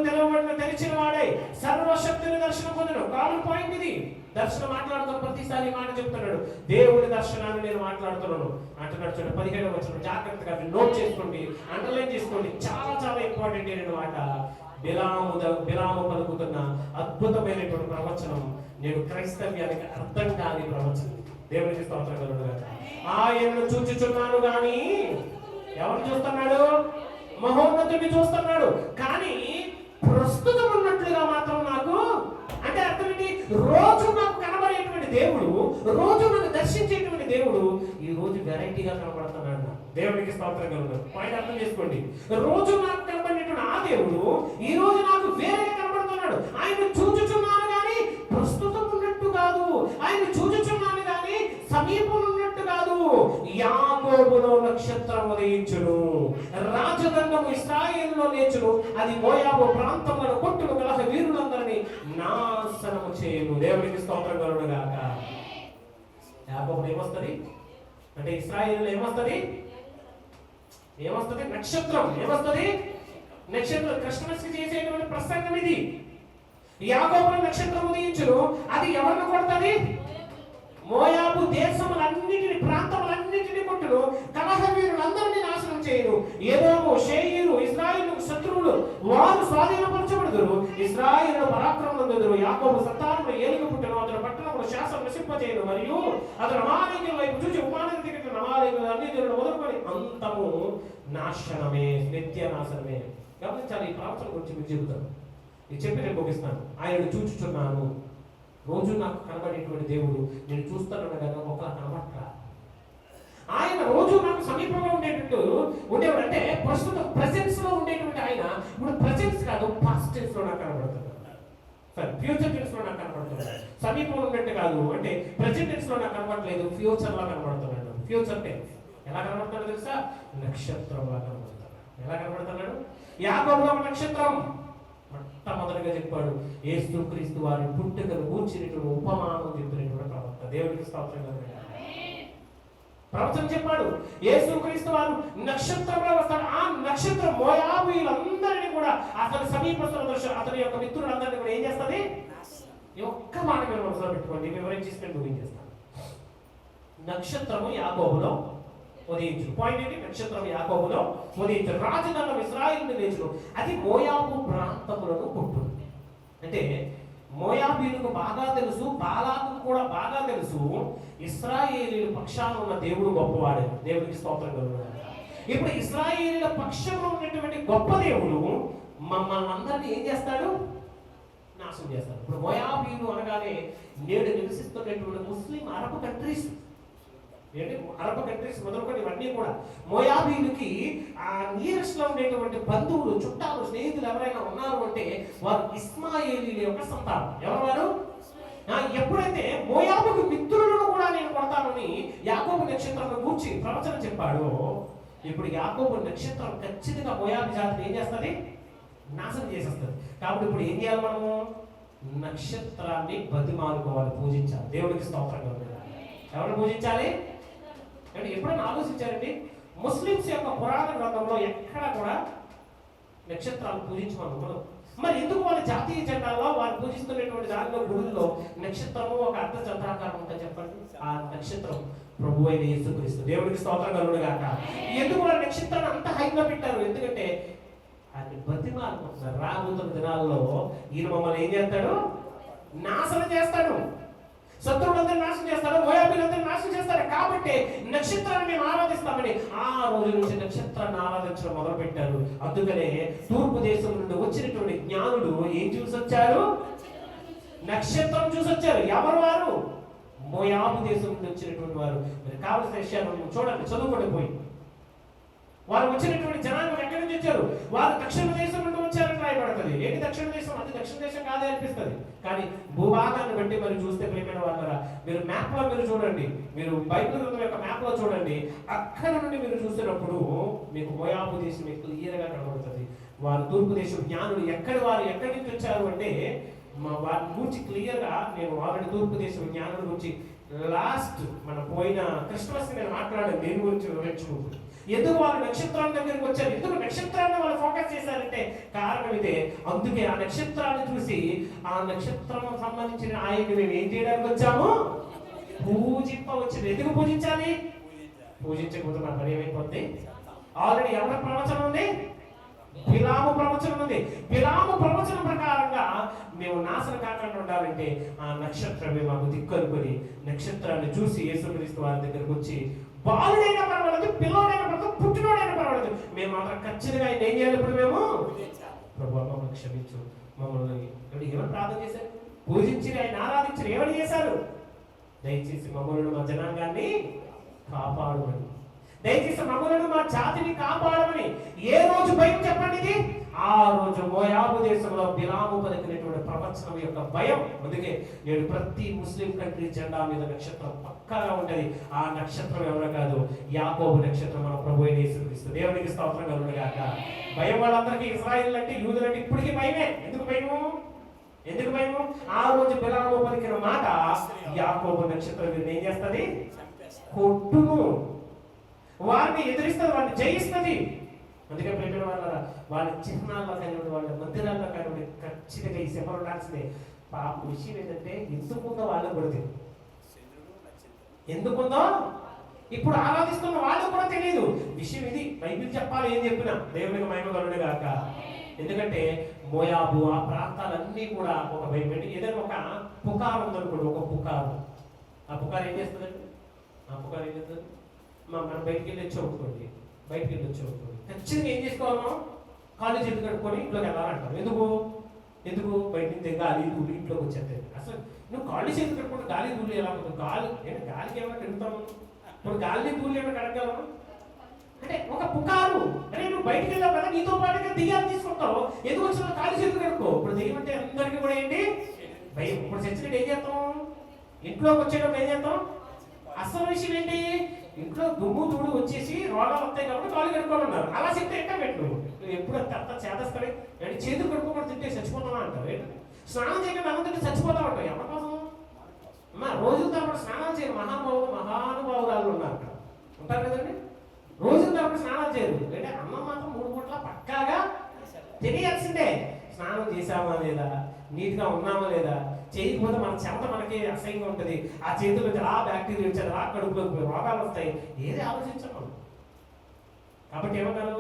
తెరిచిన వాడై సర్వశక్తిని దర్శనం పొందను. కామన్ పాయింట్ ఇది. దర్శనం మాట్లాడుతున్న ప్రతిసారి మాట చెప్తున్నాడు, దేవుడి దర్శనాన్ని నేను మాట్లాడుతున్నాను అంటున్నాడు. చూడండి 17వ వచనం, జాగ్రత్తగా నోట్ చేసుకోండి, అండర్లైన్ చేసుకోండి. చాలా చాలా ఇంపార్టెంట్ అయిన మాట. బిలాము పలుకుతున్న అద్భుతమైనటువంటి ప్రవచనం నేను క్రైస్తవ్యానికి అర్థం కాని ప్రవచనం. దేవునికి స్తోత్రం కలుగుగాక. ఆయనను చూచుచున్నాను కానీ ఎవరు చూస్తున్నాడు? మహోన్నతుడిని చూస్తున్నాడు కానీ ప్రస్తుతం ఉన్నట్లుగా మాత్రం నాకు, అంటే అర్థం ఏంటి? రోజు నాకు కనబడేటువంటి దేవుడు, రోజు నన్ను దర్శించేటువంటి దేవుడు ఈ రోజు వెరైటీగా కనబడుతున్నాడు. దేవునికి స్తోత్రం కలుగును. పాయింట్ అర్థం చేసుకోండి. రోజు నాకు కనబడేటువంటి ఆ దేవుడు ఈ రోజు నాకు వేరేగా కనబడుతున్నాడు. ఆయన చూచుచున్నాను కానీ ప్రస్తుతం ఉన్నట్టు కాదు, ఆయన చూచుచున్నాను కానీ సమీపం ఉన్నట్టు కాదు. యాకోబులో నక్షత్రం ఉదయించును, రాజదండము ఇశ్రాయేలులో లేచును, అది మోయాబు ప్రాంతంలో కొట్టును కలహ వీరులందరినీ నాశనము చేయను. దేవునికి స్తోత్రం కలుగును గాక. యాకోబులో ఏమొస్తుంది అంటే ఇశ్రాయేలులో ఏమొస్తుంది? నక్షత్రం. ఏమొస్తుంది? నక్షత్రం. క్రిస్మస్ కి చేసేటువంటి ప్రసంగం ఇది. యాకోబులో నక్షత్రం ఉదయించును, అది ఎవరిని కొడుతుంది? మోయాబు దేశములన్నిటిని, ప్రాంతములన్నిటిని కొట్టును, కలహ వీరులందరినీ నాశనం చేయను. ఏదోము, షేయీరు, ఇశ్రాయేలు శత్రువులు వారు స్వాధీనపరచబడుదురు, ఇశ్రాయేలు పరాక్రమం. యాకోబు సంతానములు ఏలుగు పుట్టను, అతని పట్టణములు శాసనం నశింపజేయను, మరియు అతను అమాలేకుల వైపు చూసి ఉపాధి దిగిన అమాలేకులు అన్ని దేవుడు మొదలుకొని అంతము నాశనమే, నిత్య నాశనమే. గమనించాలి, ఈ ప్రవచనం గురించి మీకు చెబుతాను. ఇది చెప్పి నేను ముగిస్తాను. ఆయన చూచుచున్నాను, రోజు నాకు కనబడేటువంటి దేవుడు నేను చూస్తాను కదా ఒక కనబట్రా. ఆయన రోజు నాకు సమీపంగా ఉండేవాడు అంటే ప్రస్తుతం ప్రెసెన్స్ లో ఉండేటువంటి ఆయన ఇప్పుడు ప్రెసెన్స్ కాదు, పాస్ట్ టెన్స్ లో నాకు కనబడుతున్నాడు. ఫ్యూచర్ టెన్స్ లో నాకు కనబడుతున్నాడు. సమీపంలో ఉన్నట్టు కాదు, అంటే ప్రెసెంట్ టెన్స్ లో నాకు కనబడలేదు, ఫ్యూచర్ లో కనబడుతున్నాడు. ఫ్యూచర్ టెన్స్ ఎలా కనబడుతున్నాడు తెలుసా? నక్షత్రంలా కనబడుతున్నాడు. ఎలా కనబడుతున్నాడు? యాకోబులో ఒక నక్షత్రం. మొట్టమొదటిగా చెప్పాడు యేసుక్రీస్తు వారి పుట్టుకను గూర్చినటువంటి ఉపమానం చెప్పినటువంటి ప్రవక్త. దేవుడికి స్తోత్రం. ప్రవచనం చెప్పాడు యేసుక్రీస్తు వారు నక్షత్రంలో వస్తాడు. ఆ నక్షత్రం మోయాబీయులందరినీ కూడా అతని సమీపస్తుల అతని యొక్క మిత్రులందరినీ కూడా ఏం చేస్తుంది? ఒక్క మాట మీరు మనసులో పెట్టుకోండి, వివరించి నేను ముగించేస్తాను. నక్షత్రము యాకోబులో ఉదయించు. పాయింట్ ఏంటి? నక్షత్రం యాకోబులో ఉదయించు, రాజదండం ఇశ్రాయేలును లేచును, అది మోయాబు ప్రాంతములను కొట్టును. అంటే మోయాబీయులకు బాగా తెలుసు, బాలాకు కూడా బాగా తెలుసు ఇశ్రాయేలీయుల పక్షాన ఉన్న దేవుడు గొప్పవాడు. దేవుడికి స్తోత్రం కలుగును. ఇప్పుడు ఇశ్రాయేలీయుల పక్షంలో ఉన్నటువంటి గొప్ప దేవుడు మమ్మల్ని అందరినీ ఏం చేస్తాడు? నాశనం చేస్తాడు. ఇప్పుడు మోయాబీయులు అనగానే నేడు నివసిస్తున్నటువంటి ముస్లిం అరబ్ కంట్రీస్, అరబ్ కంట్రీస్ మొదలుకొని ఇవన్నీ కూడా మోయాబీయులకి ఆ నియరెస్ట్ లో ఉండేటువంటి బంధువులు, చుట్టాలు, స్నేహితులు ఎవరైనా ఉన్నారు అంటే వారు ఇస్మాయేలీల యొక్క సంతానం. ఎవరు వారు? ఎప్పుడైతే మోయాబుకు మిత్రులను కూడా నేను కొడతానని యాకోబు నక్షత్రం గూర్చి ప్రవచనం చెప్పాడో, ఇప్పుడు యాకోబు నక్షత్రం ఖచ్చితంగా మోయాబు జాతిని ఏం చేస్తుంది? నాశనం చేసేస్తుంది. కాబట్టి ఇప్పుడు ఏం చేయాలి? మనము నక్షత్రాన్ని బతిమాలుకోవాలి, పూజించాలి. దేవుడికి స్తోత్రం కలుగును. ఎవరు పూజించాలి అంటే ఎప్పుడైనా ఆలోచించారండి? ముస్లిమ్స్ యొక్క పురాణ గ్రంథంలో ఎక్కడా కూడా నక్షత్రాలు పూజించమనుకోరు. మరి ఎందుకు వాళ్ళ జాతీయ జెండాలో వారు పూజిస్తున్నటువంటి దానిలో గుడుల్లో నక్షత్రము ఒక అర్ధ చంద్రాకారం ఉంటుంది చెప్పండి. ఆ నక్షత్రం ప్రభు అయిన యేసుక్రీస్తు. దేవుడికి స్తోత్రం కలుగును గాక. ఎందుకు వాళ్ళ నక్షత్రాన్ని అంత హైగా పెట్టారు? ఎందుకంటే అది బతిమాలుకుంటున్నారు. రాబోతున్న దినాల్లో ఈయన మమ్మల్ని ఏం చేస్తాడు? నాశనం చేస్తాడు. శత్రువులందరూ నాశనం చేస్తాడు, మోయాబీలందరూ నాశనం చేస్తాడు. కాబట్టి నక్షత్రాన్ని మేము ఆరాధిస్తామని ఆ రోజు నుంచి నక్షత్రాన్ని ఆరాధించడం మొదలు పెట్టారు. అందుకనే తూర్పు దేశం నుండి వచ్చినటువంటి జ్ఞానులు ఏం చూసొచ్చారు? నక్షత్రం చూసొచ్చారు. ఎవరు వారు? మోయాబు దేశం నుండి వచ్చినటువంటి వారు. మీరు కావలసిన విషయాలు చూడండి, చదువుకోండి పోయి. వారు వచ్చినటువంటి జనాంగం ఎక్కడి నుంచి వచ్చారు? వారు దక్షిణ దేశం నుండి వచ్చారని రాయబడుతుంది. ఏంటి దక్షిణ దేశం? అది దక్షిణ దేశం కాదే అనిపిస్తుంది, కానీ భూభాగాన్ని బట్టి మరి చూస్తే ప్రియమైన వాళ్ళరా, మీరు మ్యాప్ లో మీరు చూడండి, మీరు బైబిల్ గ్రంథం యొక్క మ్యాప్ లో చూడండి, అక్కడ నుండి మీరు చూసినప్పుడు మీకు మోయాబు దేశం క్లియర్ గా కనబడుతుంది. వారు తూర్పు దేశం జ్ఞానులు వారు ఎక్కడి నుంచి వచ్చారు అంటే వారి గురించి క్లియర్ గా నేను ఆల్రెడీ తూర్పు దేశం జ్ఞానుల గురించి లాస్ట్ మన పోయిన క్రిస్మస్ నేను మాట్లాడాను. దేని గురించి వివరించుకుంటూ ఎందుకు వాళ్ళు నక్షత్రాల దగ్గరికి వచ్చారు, ఎందుకు నక్షత్రాన్ని వాళ్ళు ఫోకస్ చేశారంటే కారణం ఇదే. అందుకే ఆ నక్షత్రాన్ని చూసి ఆ నక్షత్రం సంబంధించిన ఆయన్ని మేము ఏం చేయడానికి వచ్చాము? పూజింపవచ్చింది. ఎందుకు పూజించాలి? పూజించకపోతే మన పని ఏమైపోద్ది? ఆల్రెడీ ఎవరి ప్రవచనం ఉంది? బిలాము ప్రవచనం ఉంది. బిలాము ప్రవచనం ప్రకారంగా మేము నాశనం కాకుండా ఉండాలంటే ఆ నక్షత్రమే మాకు దిక్కనుకొని నక్షత్రాన్ని చూసి యేసుక్రీస్తు వారి దగ్గరకు వచ్చి బాలుడైనా పర్వాలేదు, పిల్లడైనా పర్వాలేదు, పుట్టినోడైనా పర్వాలేదు, మేము మాత్రం ఖచ్చితంగా ఆయన ఏం చేయాలి? ఇప్పుడు మేము ప్రభువా మమ్మల్ని క్షమించు, మమ్మల్ని ఏమని ప్రార్థన చేశారు? పూజించి ఆయన ఆరాధించారు. ఏమని చేశారు? దయచేసి మమ్మల్ని మా జనాంగాన్ని కాపాడమని, దయచేసి మమ్మల్ని మా జాతిని కాపాడమని. ఏ రోజు భయం చెప్పండి? ఇది ఆ రోజు మోయాబు దేశంలో బిలాము పలికినటువంటి ప్రవచనం యొక్క భయం. అందుకే నేడు ప్రతి ముస్లిం కంట్రీ జెండా మీద నక్షత్రం పక్కాగా ఉంటది. ఆ నక్షత్రం ఎవరో కాదు, యాకోబు నక్షత్రం, మన ప్రభు అయిన యేసుక్రీస్తు. దేవునికి స్తోత్రం కలుగునుగాక. భయం వాళ్ళందరికీ, ఇశ్రాయేలు అంటే, యూదులు అంటే ఇప్పటికీ భయమే. ఎందుకు భయము? ఎందుకు భయము? ఆ రోజు బిలాము పలికిన మాట యాకోబు నక్షత్రం వీరిని ఏం చేస్తుంది? కొట్టును. వారిని ఎదిరిస్తుంది, వారిని జయిస్తుంది. అందుకే ప్రేమ వాళ్ళ చిహ్నాల్లో కానివ్వండి, వాళ్ళ మందిరాల్లో కానివ్వండి, ఖచ్చితంగా ఈ సింబల్ ఉండాల్సిందే. పాప విషయం ఏంటంటే, ఎందుకుందో వాళ్ళకు కూడా తెలియదు. ఎందుకుందో ఇప్పుడు ఆరాధిస్తున్న వాళ్ళకు కూడా తెలియదు. విషయం ఇది. బైబిల్ చెప్పాలి, ఏం చెప్పినా దేవునికి మహిమ కలుగును గాక. ఎందుకంటే మోయాబు ఆ ప్రాంతాలన్నీ కూడా ఒక బైబిల్, ఏదైనా ఒక పుకారు ఉందనుకోండి, ఒక పుకారు. ఆ పుకారు ఏం చేస్తుందండి? ఆ పుకారు ఏం చేస్తుంది? మనం బయటికి వెళ్ళి వచ్చి బయటికి వెళ్ళి వచ్చి ఖచ్చితంగా ఏం చేసుకోవాలి? మనం కాళ్ళు చేతులు కట్టుకొని ఇంట్లోకి వెళ్ళాలంటాం. ఎందుకు బయట నుంచి గాలి దూలి ఇంట్లోకి వచ్చేది. అసలు నువ్వు కాళ్ళు చేతులు కట్టుకుంటే గాలి దూలి ఎలా ఉంటుంది? గాలికి ఏమైనా కడుగుతాము? ఇప్పుడు గాలిని దూలి ఏమైనా కడగలము? అంటే ఒక పుకారు. అంటే నువ్వు బయటికి వెళ్ళావు కదా, నీతో పాటుగా దెయ్యాలు తీసుకుంటావు. ఎందుకు వచ్చిన కాళ్ళు చేతులు కడుక్కో. ఇప్పుడు దెయ్యం అంటే అందరికీ కూడా ఏంటి? భయం. ఇప్పుడు చచ్చినట్టు ఏం చేస్తాం? ఇంట్లోకి వచ్చేటప్పుడు ఏం చేస్తాం? అసలు విషయం ఏంటి? ఇంట్లో దుమ్ము దూడు వచ్చేసి రోగాలు వస్తాయి కాబట్టి కాళ్ళు కడుక్కోమన్నారు. అలా చెప్తే ఎట్టా పెట్టు. నువ్వు ఎప్పుడు అంత చేదస్తాడు అంటే చేతులు కడుక్కోకుండా తింటే చచ్చిపోతావా అంటారు. స్నానం చేయకుండా అన్నం తింటే చచ్చిపోతావు అంటావు. ఎవరి కోసం? అమ్మా రోజుల తరపున స్నానాలు చేయరు మహానుభావురాలు ఉన్నారు అక్కడ, ఉంటారు కదండి. రోజుల తరపున స్నానాలు చేయరు. అంటే అన్నం మాత్రం 3 పూట్ల పక్కాగా తెలియాల్సిందే. స్నానం చేసామా లేదా, నీట్గా ఉన్నామా లేదా, చేయకపోతే మన చెమట మనకి అసహ్యంగా ఉంటుంది. ఆ చేతులు అలా బ్యాక్టీరియా వచ్చేది, అలా కడుపులోకి రోగాలు వస్తాయి. ఏది ఆలోచించాం మనం. కాబట్టి ఏమన్నారు?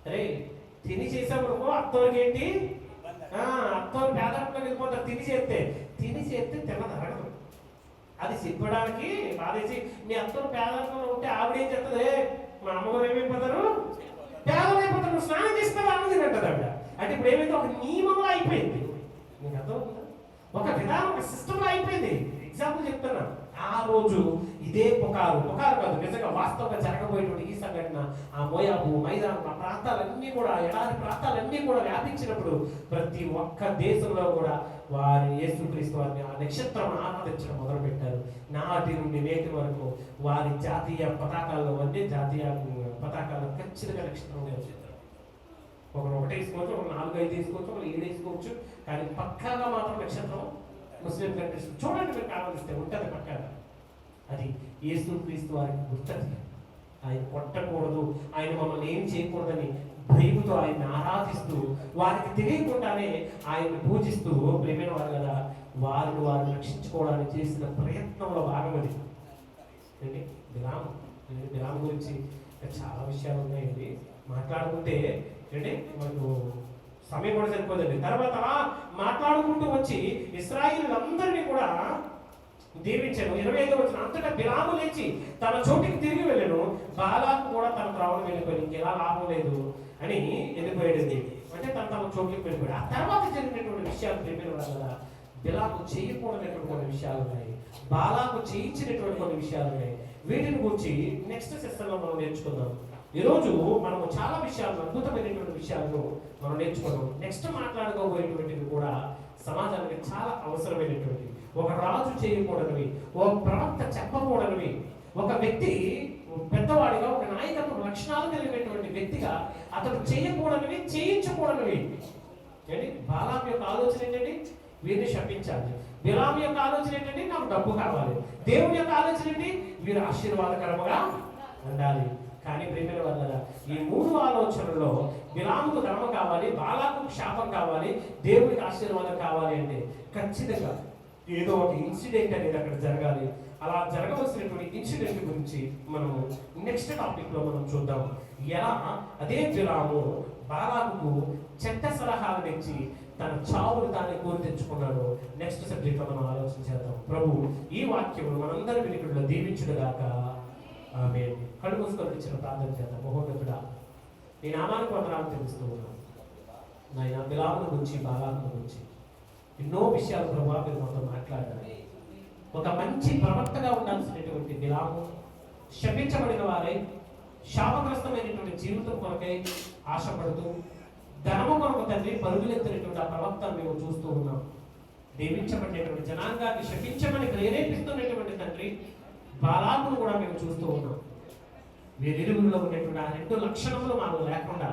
అరే తిని చేసామనుకో అత్తోరికి ఏంటి? అత్తోరు పేదరికంలోకి వెళ్ళిపోతారు. తిని చేస్తే తినదరగదు. అది చెప్పడానికి బాధేసి, మీ అత్తోరు పేదరికంలో ఉంటే ఆవిడేం చెప్తుంది? మా అమ్మగారు ఏమైపోతారు? పేదలైపోతారు. స్నానం చేస్తే అన్నం తినంటది ఆవిడ. అంటే ఇప్పుడు ఏమైంది? ఒక నియమంలో అయిపోయింది. మీకు అర్థమవుతుందా? ఒక విధానం, ఒక సిస్టంలో అయిపోయింది. ఎగ్జాంపుల్ చెప్తున్నా. ఆ రోజు ఇదే పుకారు కాదు, నిజంగా వాస్తవంగా జరగబోయేటువంటి ఈ సంఘటన ఆ మోయాబు మైదానం ఆ ప్రాంతాలన్నీ కూడా, ఎడారి ప్రాంతాలన్నీ కూడా వ్యాపించినప్పుడు ప్రతి ఒక్క దేశంలో కూడా వారి యేసుక్రీస్తు వారిని ఆ నక్షత్రం ఆరాధించడం మొదలు పెట్టారు. నాటి నుండి నేటి వరకు వారి జాతీయ పతాకాల్లో, అన్ని జాతీయ పతాకాల్లో ఖచ్చితంగా నక్షత్రం వచ్చేది. ఒకరు 1 వేసుకోవచ్చు, ఒక 4, 5 వేసుకోవచ్చు, ఒక 7 వేసుకోవచ్చు. కానీ పక్కాగా మాత్రం నక్షత్రం ముస్లిం కంట్రీస్ చూడండి, మీరు కావాలిస్తే ఉంటుంది పక్కాగా. అది యేసుక్రీస్తు వారికి గుర్తది. ఆయన కొట్టకూడదు, ఆయన మమ్మల్ని ఏం చేయకూడదని భయముతో ఆయన్ని ఆరాధిస్తూ, వారికి తెలియకుండానే ఆయన్ని పూజిస్తూ ప్రేమైన వారు కదా, వారిని రక్షించుకోవడానికి చేసిన ప్రయత్నంలో భాగం అది. ఏంటి బిలాము గురించి చాలా విషయాలు ఉన్నాయండి. మాట్లాడుకుంటే ఏంటి మనకు సమయం కూడా సరిపోదండి. తర్వాత మాట్లాడుకుంటూ వచ్చి ఇశ్రాయేలులందరినీ కూడా దీవించాను. 25వ వచనం, అంతటా బిలాము లేచి తన చోటికి తిరిగి వెళ్ళాను, బాలాకు కూడా తన త్రావును వెళ్ళిపోయాడు. ఇంకెలా లాభం లేదు అని వెళ్ళిపోయాడు. అంటే తన చోట్లకి వెళ్ళిపోయాడు. ఆ తర్వాత జరిగినటువంటి విషయాలు ప్రేమిన వల్ల బిలాము చేయకూడనటువంటి కొన్ని విషయాలు ఉన్నాయి, బాలాకు చేయించినటువంటి కొన్ని విషయాలు ఉన్నాయి. వీటిని గురించి నెక్స్ట్ సెషన్లో మనం నేర్చుకుందాం. ఈరోజు మనము చాలా విషయాలు, అద్భుతమైనటువంటి విషయాలను మనం నేర్చుకున్నాం. నెక్స్ట్ మాట్లాడుకోబోయేటువంటివి కూడా సమాజానికి చాలా అవసరమైనటువంటి, ఒక రాజు చేయకూడనివి, ఒక ప్రవక్త చెప్పకూడనివి, ఒక వ్యక్తి పెద్దవాడిగా, ఒక నాయకత్వ లక్షణాలు కలిగినటువంటి వ్యక్తిగా అతను చేయకూడనివి, చేయించకూడనివి. ఏంటి? బాలాం యొక్క ఆలోచన ఏంటండి? వీరిని శపించాలి. బిలాము యొక్క ఆలోచన ఏంటంటే? నాకు డబ్బు కావాలి. దేవుని యొక్క ఆలోచన ఏంటి? వీరు ఆశీర్వాదకరముగా ఉండాలి. కానీ ప్రేమిల వల్ల ఈ 3 ఆలోచనల్లో బిలాముకు ధర్మ కావాలి, బాలాకు శాపం కావాలి, దేవుడికి ఆశీర్వాదం కావాలి అంటే ఖచ్చితంగా ఏదో ఒక ఇన్సిడెంట్ అనేది అక్కడ జరగాలి. అలా జరగవలసినటువంటి ఇన్సిడెంట్ గురించి మనం నెక్స్ట్ టాపిక్లో మనం చూద్దాం. ఎలా అదే బిలాము బాలాకు చెడ్డ సలహాలు ఇచ్చి తన చావును తానే కోరి తెచ్చుకున్నాడు. నెక్స్ట్ సబ్జెక్ట్లో మనం ఆలోచన చేద్దాం. ప్రభు ఈ వాక్యము మనందరి వినికిడిలో దీవించుడుగాక. ఆమేన్. కళ్ళు మూసుకొని ఇచ్చిన ప్రార్థన చేద్దాం. మహోన్నతుడా, నీ నామానికి వందనాలు తెలుస్తూ ఉన్నాను నాయన. బిలామును గురించి, బాలాకును గురించి ఎన్నో విషయాలు ప్రభావ మీరు మాతో మాట్లాడాలి. ఒక మంచి ప్రవక్తగా ఉండాల్సినటువంటి బిలాము శపించబడిన వారై శాపగ్రస్తమైనటువంటి జీవితం కొరకై ఆశపడుతూ, ధనము తండ్రి పరుగులెత్తినటువంటి ఆ ప్రవక్తను మేము చూస్తూ ఉన్నాం. దీవించబడినటువంటి జనాంగాన్ని శపించమని ప్రేరేపిస్తున్నటువంటి తండ్రి బాలాకును కూడా మేము చూస్తూ ఉన్నాం. వీరిరువులో ఉన్నటువంటి ఆ రెండు లక్షణములు మాకు లేకుండా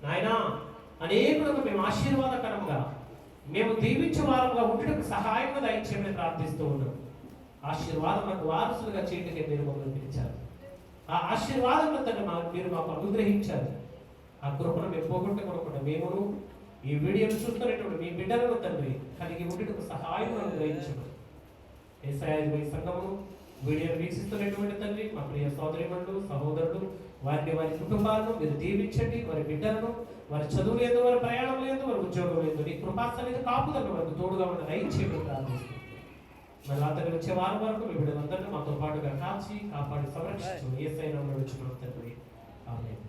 నాయన అనేకులకు మేము ఆశీర్వాదకరంగా మేము దీవించే వారంగా ఉండటకు సహాయంగా దయచేయమని ప్రార్థిస్తూ ఉన్నాం. ఆశీర్వాదములకు వారసులుగా చేయటకే మీరు మమ్మల్ని పిలిచారు. ఆ ఆశీర్వాదములు తండ్రి మీరు మాకు అనుగ్రహించారు. ఆ కృపను మేము పోగొట్టుకోకుండా మేమును ఈ వీడియోను చూస్తున్నటువంటి మీ బిడ్డలను తండ్రి కలిగి ఉండటకు సహాయం అనుగ్రహించమని యేసయ్య ఈ సంఘమును వీడియోను వీక్షిస్తున్నటువంటి తండ్రి మా ప్రియ సోదరిమణులు సహోదరులు వారి కుటుంబాలను మీరు దీవించండి. వారి బిడ్డలను వారి చదువు లేదు, వారి ప్రయాణం లేదు, వారి ఉద్యోగం లేదు, నీ కృపాసన్నిధి కాపుదలను వారికి తోడుగా ఉన్న దయచేయమని ప్రార్థిస్తుంది. మరి అతను వచ్చే వారం వరకు మీ బిడ్డలందరినీ మాతో పాటుగా కాచి కాపాడి సంరక్షించు యేసయ్య నామములో అడుగుచున్నాము తండ్రి. ఆమేన్.